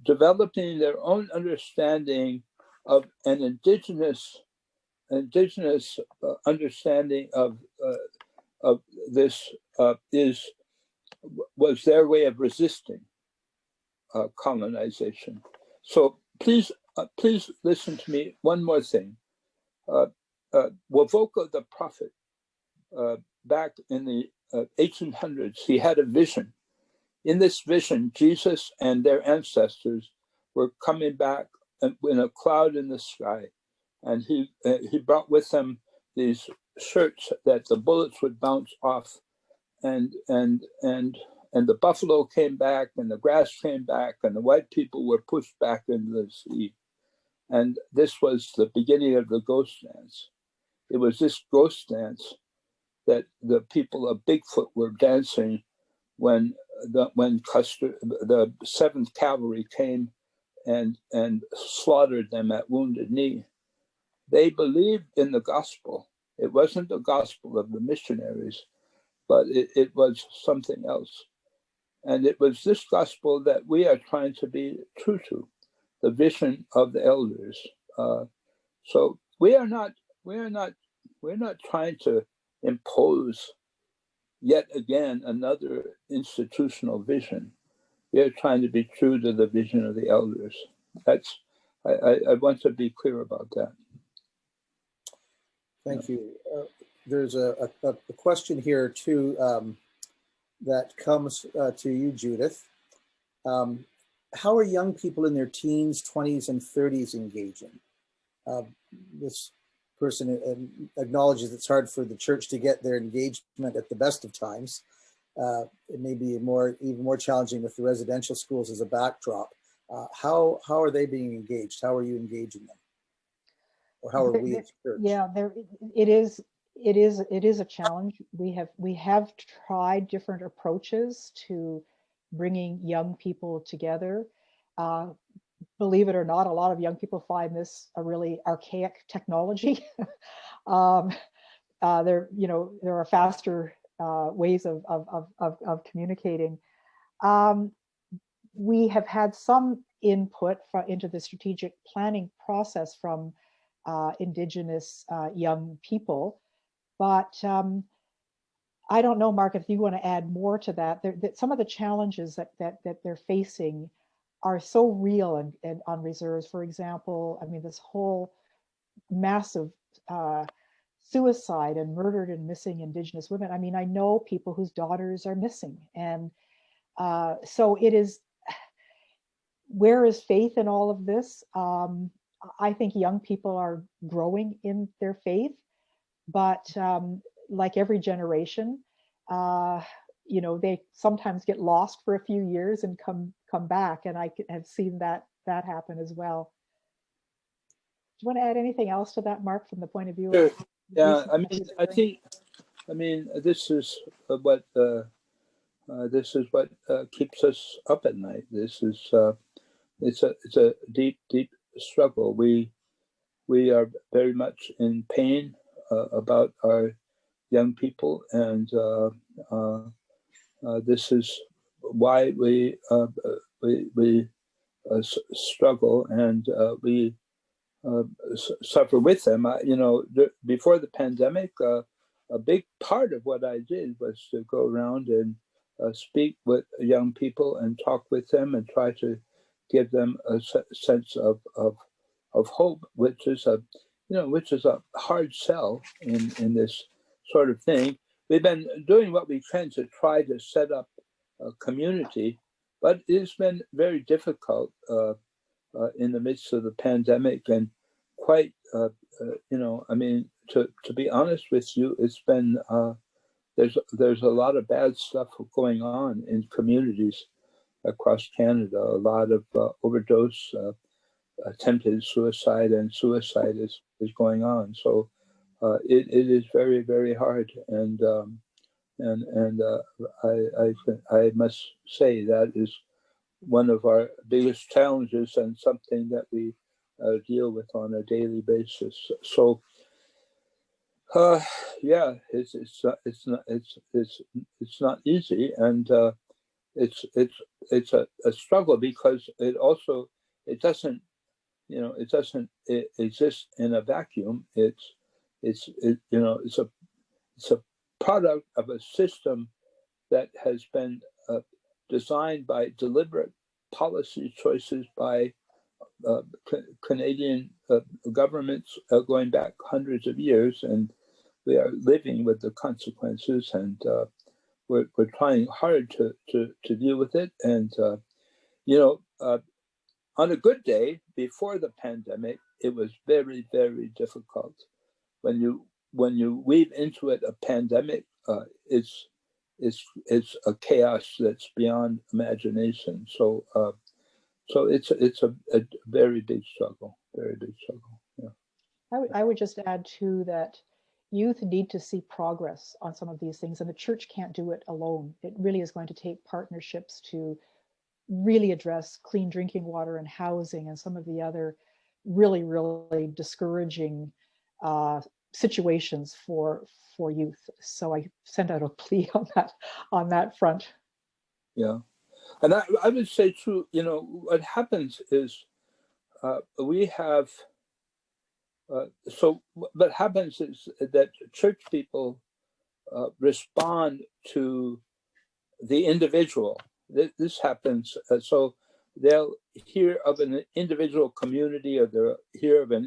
developing their own understanding of an Indigenous understanding of this was their way of resisting colonization. So please listen to me. One more thing. Wovoka the prophet, back in the 1800s, he had a vision. In this vision, Jesus and their ancestors were coming back in a cloud in the sky, and he brought with him these shirts that the bullets would bounce off, and the buffalo came back, and the grass came back, and the white people were pushed back into the sea. And this was the beginning of the ghost dance. It was this ghost dance that the people of Bigfoot were dancing when the 7th Cavalry came and slaughtered them at Wounded Knee. They believed in the gospel. It wasn't the gospel of the missionaries, but it was something else. And it was this gospel that we are trying to be true to, the vision of the elders. So we're not trying to impose yet again another institutional vision. We are trying to be true to the vision of the elders. I want to be clear about that. Thank you. there's a question here too that comes to you, Judith. How are young people in their teens, 20s, and 30s engaging? This person acknowledges it's hard for the church to get their engagement at the best of times. It may be even more challenging with the residential schools as a backdrop. How are they being engaged? How are you engaging them? Or how are we as a church? Yeah, it is a challenge. We have tried different approaches to bringing young people together. Believe it or not, a lot of young people find this a really archaic technology. There are faster ways of communicating. We have had some input into the strategic planning process from Indigenous young people, but I don't know, Mark, if you want to add more to that. Some of the challenges that they're facing are so real and on reserves. For example, I mean, this whole massive suicide and murdered and missing Indigenous women. I mean, I know people whose daughters are missing, and so it is. Where is faith in all of this? I think young people are growing in their faith, but like every generation, they sometimes get lost for a few years and come back, and I have seen that happen as well. Do you want to add anything else to that, Mark, from the point of view Sure. of? Yeah, I mean, this is what keeps us up at night. This is it's a deep struggle. We are very much in pain about our young people, and this is why we struggle, and we suffer with them. Before the pandemic, a big part of what I did was to go around and speak with young people and talk with them and try to give them a sense of hope, which is a hard sell in this sort of thing. We've been doing what we can to try to set up a community, but it's been very difficult in the midst of the pandemic, and quite, I mean, to be honest with you, it's been, there's a lot of bad stuff going on in communities across Canada, a lot of overdose, attempted suicide, and suicide is going on. So it is very, very hard, and I must say that is one of our biggest challenges, and something that we deal with on a daily basis. So, yeah, it's not easy, and it's a struggle, because it doesn't exist in a vacuum. It's a product of a system that has been designed by deliberate policy choices by Canadian governments going back hundreds of years, and we are living with the consequences, and we're trying hard to deal with it. And on a good day before the pandemic, it was very, very difficult. When you weave into it a pandemic, it's a chaos that's beyond imagination. So it's a very big struggle, very big struggle. Yeah. I would just add too that youth need to see progress on some of these things, and the church can't do it alone. It really is going to take partnerships to really address clean drinking water and housing and some of the other really, really discouraging situations for youth. So I send out a plea on that front. Yeah, and I would say too, what happens is we have. So what happens is that church people respond to the individual. This happens. So they'll hear of an individual community, or they'll hear of an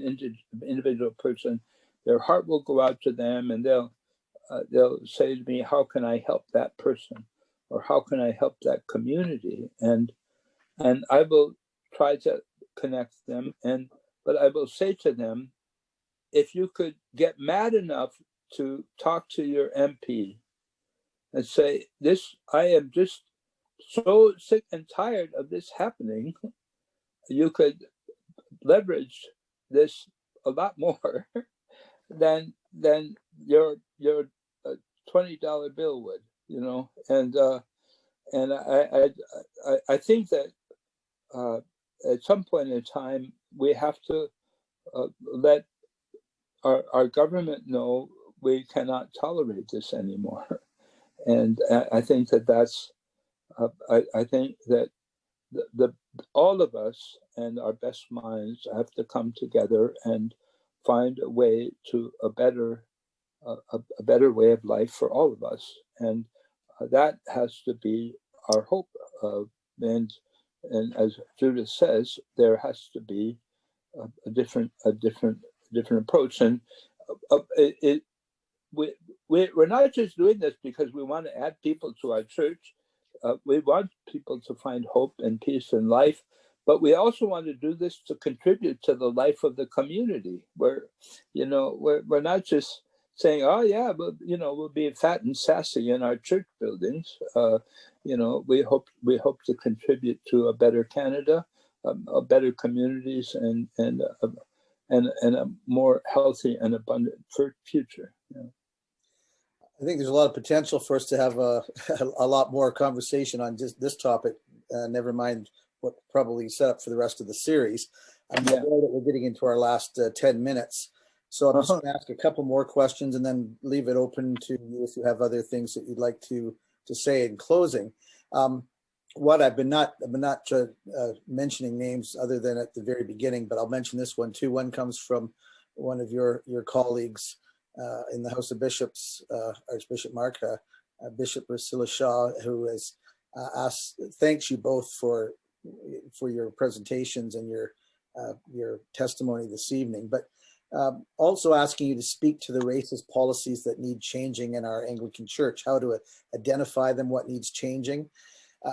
individual person. Their heart will go out to them, and they'll they'll say to me, how can I help that person? Or how can I help that community? And I will try to connect them. But I will say to them, if you could get mad enough to talk to your MP and say, I am just so sick and tired of this happening, you could leverage this a lot more than your $20 bill would, you know. And I think that at some point in time we have to let our government know we cannot tolerate this anymore. And I think that's I think that all of us and our best minds have to come together and find a way to a better way of life for all of us, and that has to be our hope. And as Judith says, there has to be a different approach. And we're not just doing this because we want to add people to our church. We want people to find hope and peace in life, but we also want to do this to contribute to the life of the community. We're not just saying, oh yeah, but we'll be fat and sassy in our church buildings. We hope to contribute to a better Canada, a better communities, and a more healthy and abundant future. Yeah. I think there's a lot of potential for us to have a lot more conversation on just this topic. Never mind what probably set up for the rest of the series. I'm aware that we're getting into our last 10 minutes. So I'm just going to ask a couple more questions and then leave it open to you if you have other things that you'd like to say in closing. What I've been not mentioning names other than at the very beginning, but I'll mention this one too. One comes from one of your colleagues in the House of Bishops, Archbishop Mark, Bishop Priscilla Shaw, who has thanks you both for your presentations and your testimony this evening, but also asking you to speak to the racist policies that need changing in our Anglican Church, how to identify them, what needs changing.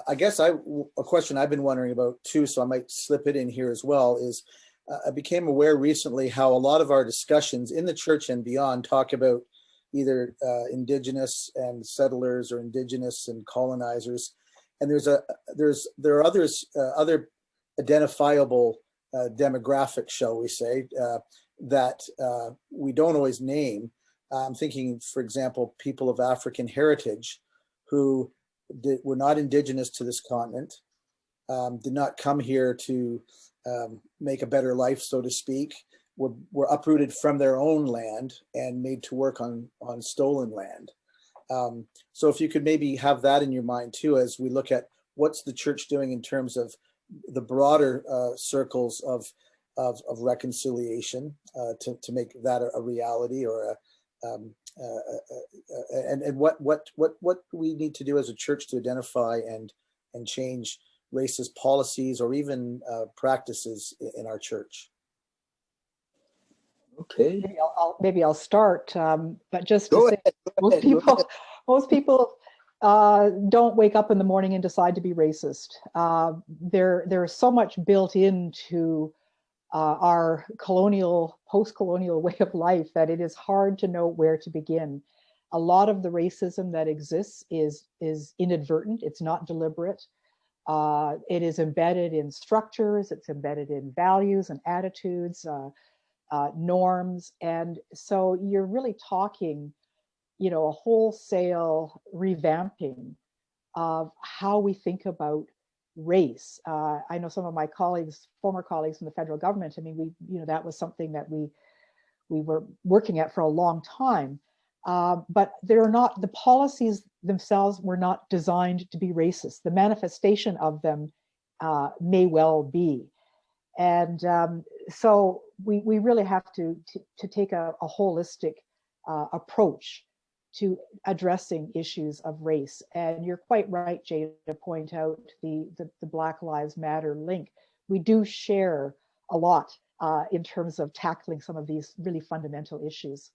I guess a question I've been wondering about too, so I might slip it in here as well, is I became aware recently how a lot of our discussions in the church and beyond talk about either Indigenous and settlers or Indigenous and colonizers, and there are other identifiable demographics, shall we say, that we don't always name. I'm thinking, for example, people of African heritage who were not Indigenous to this continent, did not come here to make a better life, so to speak, were uprooted from their own land and made to work on stolen land. So if you could maybe have that in your mind too, as we look at what's the church doing in terms of the broader circles of reconciliation to make that a reality, or and what we need to do as a church to identify and change racist policies or even practices in our church. Okay. Maybe I'll start, but just to say, most people don't wake up in the morning and decide to be racist. There's so much built into our post-colonial way of life that it is hard to know where to begin. A lot of the racism that exists is inadvertent. It's not deliberate. It is embedded in structures. It's embedded in values and attitudes, norms. And so you're really talking, a wholesale revamping of how we think about race. I know some of my former colleagues in the federal government, that was something that we were working at for a long time. But the policies themselves were not designed to be racist. The manifestation of them may well be. And so we really have to take a holistic approach to addressing issues of race. And you're quite right, Jay, to point out the Black Lives Matter link. We do share a lot in terms of tackling some of these really fundamental issues.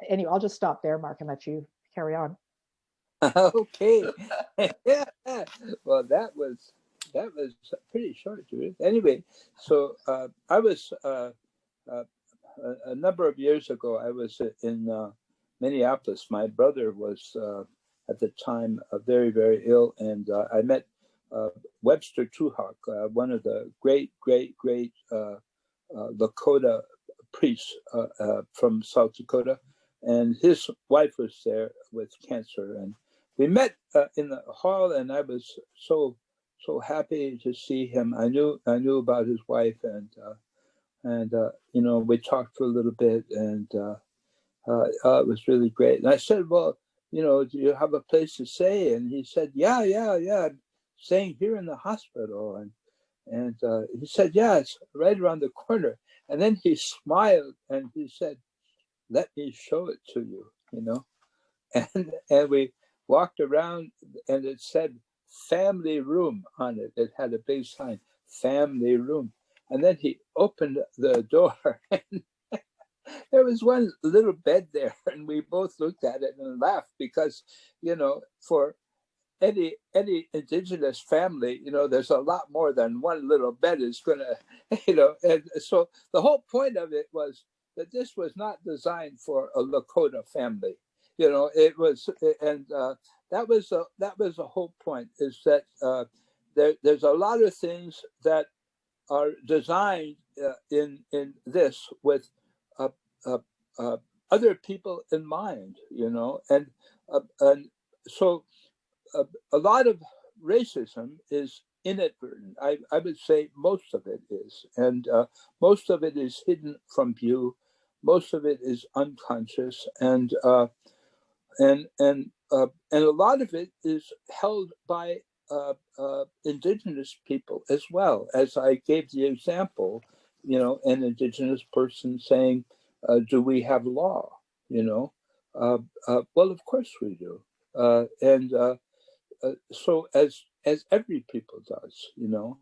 Anyway, I'll just stop there, Mark, and let you carry on. Okay. Yeah. Well, that was pretty short, Judith. Anyway, so I was a number of years ago. I was in Minneapolis. My brother was at the time very, very ill, and I met Webster Tuhawk, one of the great Lakota priests from South Dakota, and his wife was there with cancer, and we met in the hall, and I was so happy to see him. I knew about his wife, and you know, we talked for a little bit, and it was really great. And I said, well, you know, do you have a place to stay? And he said, yeah, I'm staying here in the hospital. And he said, yeah, it's right around the corner. And then he smiled and he said, let me show it to you, you know. And we walked around, and it said family room on it. It had a big sign, family room. And then he opened the door, and there was one little bed there, and we both looked at it and laughed because, you know, for any Indigenous family, you know, there's a lot more than one little bed is gonna, you know. And so the whole point of it was that this was not designed for a Lakota family, you know. It was, and that was the whole point, is that there's a lot of things that are designed in this with other people in mind, you know, and so a lot of racism is inadvertent. I would say most of it is, and most of it is hidden from view. Most of it is unconscious, and a lot of it is held by Indigenous people as well. As I gave the example, you know, an Indigenous person saying, "Do we have law?" You know, well, of course we do, so as every people does, you know.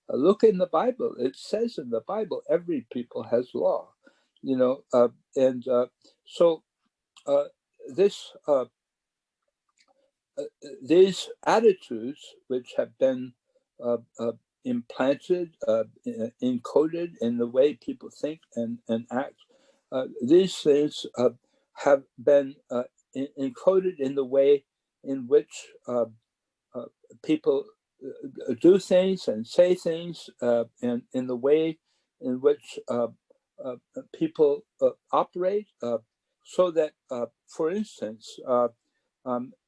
Look in the Bible. It says in the Bible, every people has law, you know, so this. These attitudes, which have been implanted, encoded in the way people think and act, these things have been encoded in the way in which people do things and say things, and in the way in which people operate, so that, for instance,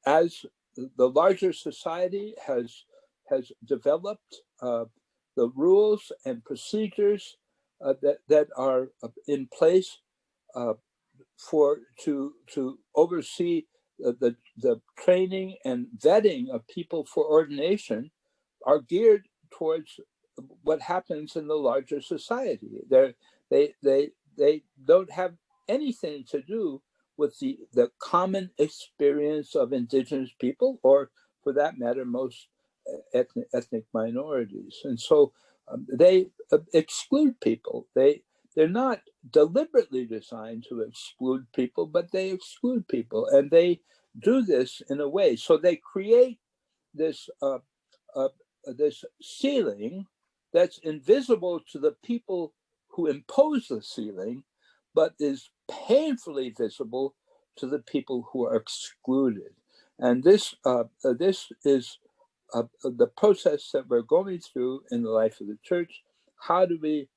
as the larger society has developed the rules and procedures that are in place to oversee the training and vetting of people for ordination, are geared towards what happens in the larger society. They don't have anything to do with the common experience of Indigenous people, or for that matter, most ethnic minorities. And so they exclude people. They're not deliberately designed to exclude people, but they exclude people. And they do this in a way. So they create this, this ceiling that's invisible to the people who impose the ceiling, but is painfully visible to the people who are excluded. And this is the process that we're going through in the life of the church. How do we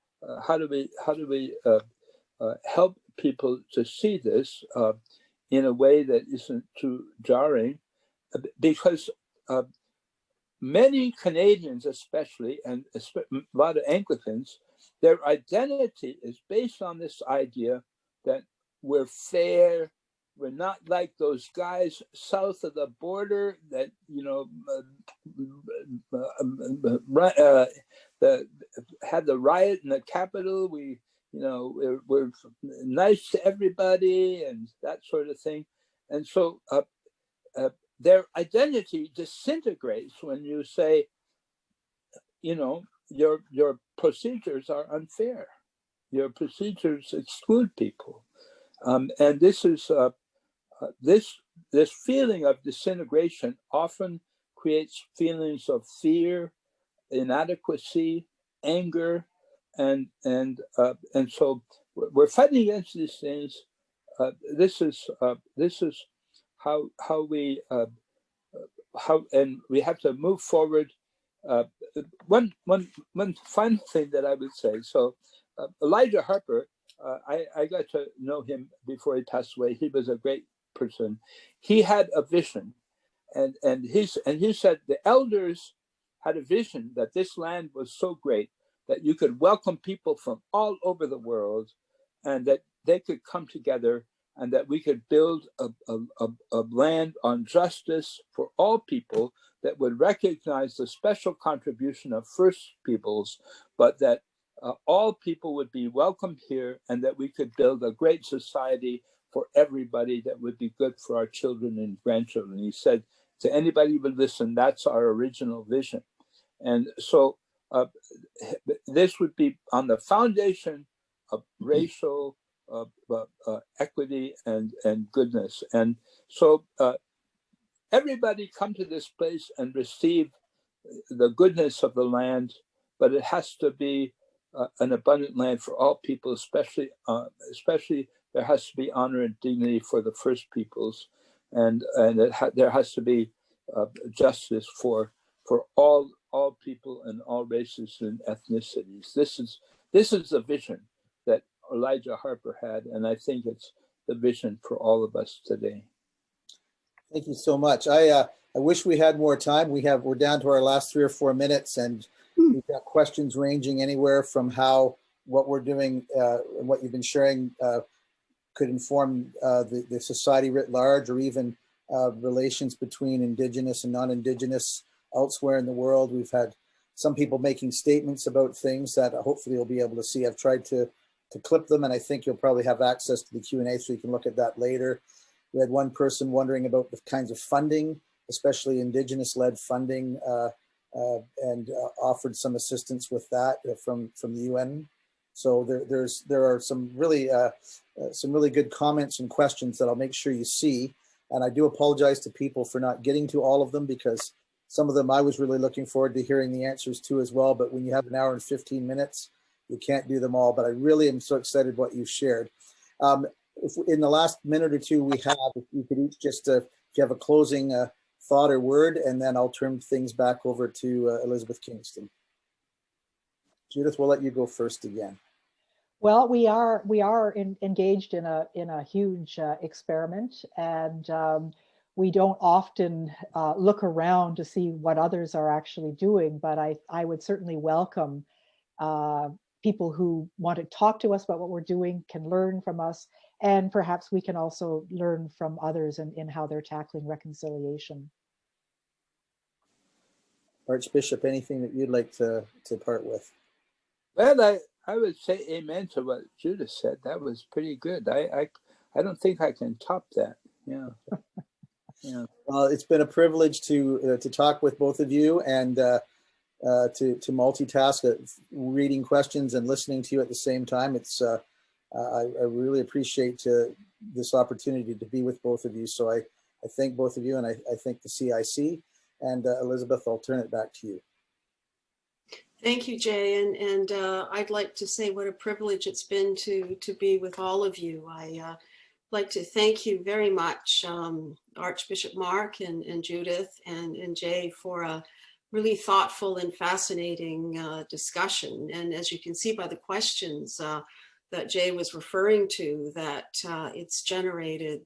help people to see this in a way that isn't too jarring? Because many Canadians, especially, and a lot of Anglicans, their identity is based on this idea that we're fair. We're not like those guys south of the border that, you know, had the riot in the capital. We, you know, we're nice to everybody and that sort of thing. And so their identity disintegrates when you say, you know, your procedures are unfair. Your procedures exclude people, and this is this feeling of disintegration often creates feelings of fear, inadequacy, anger, and so we're fighting against these things. This is how we and we have to move forward. One final thing that I would say. So Elijah Harper, I got to know him before he passed away. He was a great person. He had a vision, and he said the elders had a vision that this land was so great that you could welcome people from all over the world, and that they could come together, and that we could build a land on justice for all people that would recognize the special contribution of First Peoples, but that all people would be welcomed here, and that we could build a great society for everybody that would be good for our children and grandchildren. He said, to anybody who would listen, that's our original vision. And so this would be on the foundation of racial equity and goodness. And so everybody come to this place and receive the goodness of the land, but it has to be an abundant land for all people, especially there has to be honor and dignity for the First Peoples, and there has to be justice for all people and all races and ethnicities. This is the vision that Elijah Harper had, and I think it's the vision for all of us today. Thank you so much. I wish we had more time. We're down to our last 3 or 4 minutes, and we've got questions ranging anywhere from how what we're doing and what you've been sharing could inform the society writ large, or even relations between Indigenous and non-Indigenous elsewhere in the world. We've had some people making statements about things that hopefully you'll be able to see. I've tried to clip them, and I think you'll probably have access to the Q&A so you can look at that later. We had one person wondering about the kinds of funding, especially Indigenous-led funding, and offered some assistance with that from the UN. So there are some really good comments and questions that I'll make sure you see. And I do apologize to people for not getting to all of them, because some of them I was really looking forward to hearing the answers to as well. But when you have 1 hour and 15 minutes, you can't do them all. But I really am so excited what you've shared. If in the last minute or two we have, if you could each just, if you have a closing thought or word, and then I'll turn things back over to Elizabeth Kingston. Judith, we'll let you go first again. Well, we are engaged in a huge experiment, and we don't often look around to see what others are actually doing. But I would certainly welcome people who want to talk to us about what we're doing, can learn from us, and perhaps we can also learn from others in how they're tackling reconciliation. Archbishop, anything that you'd like to part with? Well, I would say amen to what Judith said. That was pretty good. I don't think I can top that. Yeah. Yeah. Well, it's been a privilege to talk with both of you, and to multitask, reading questions and listening to you at the same time. It's I really appreciate this opportunity to be with both of you. So I thank both of you, and I thank the CIC. And Elizabeth, I'll turn it back to you. Thank you, Jay. And I'd like to say what a privilege it's been to be with all of you. I like to thank you very much, Archbishop Mark and Judith and Jay, for a really thoughtful and fascinating discussion. And as you can see by the questions that Jay was referring to, that it's generated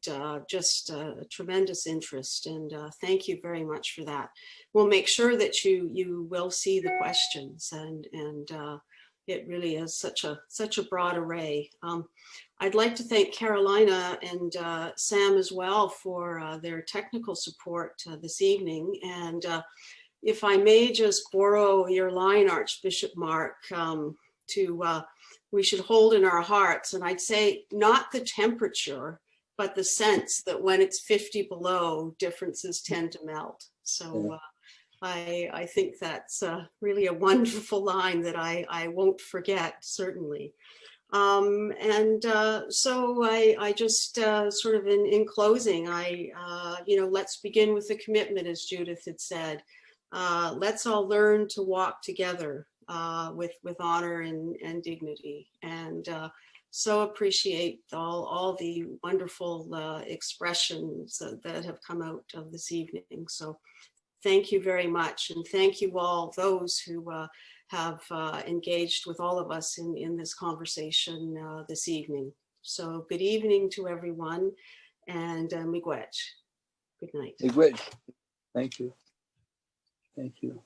just a tremendous interest, and thank you very much for that. We'll make sure that you will see the questions, and it really is such a broad array. I'd like to thank Carolina and Sam as well for their technical support this evening. And if I may just borrow your line, Archbishop Mark, we should hold in our hearts, and I'd say not the temperature, but the sense that when it's 50 below, differences tend to melt. So I think that's really a wonderful line that I won't forget, certainly. So I just sort of in closing, let's begin with the commitment, as Judith had said. Let's all learn to walk together with honor and dignity, and so appreciate all the wonderful expressions that have come out of this evening. So thank you very much, and thank you all those who have engaged with all of us in this conversation this evening. So good evening to everyone, and miigwech. Good night. Miigwech. Thank you. Thank you.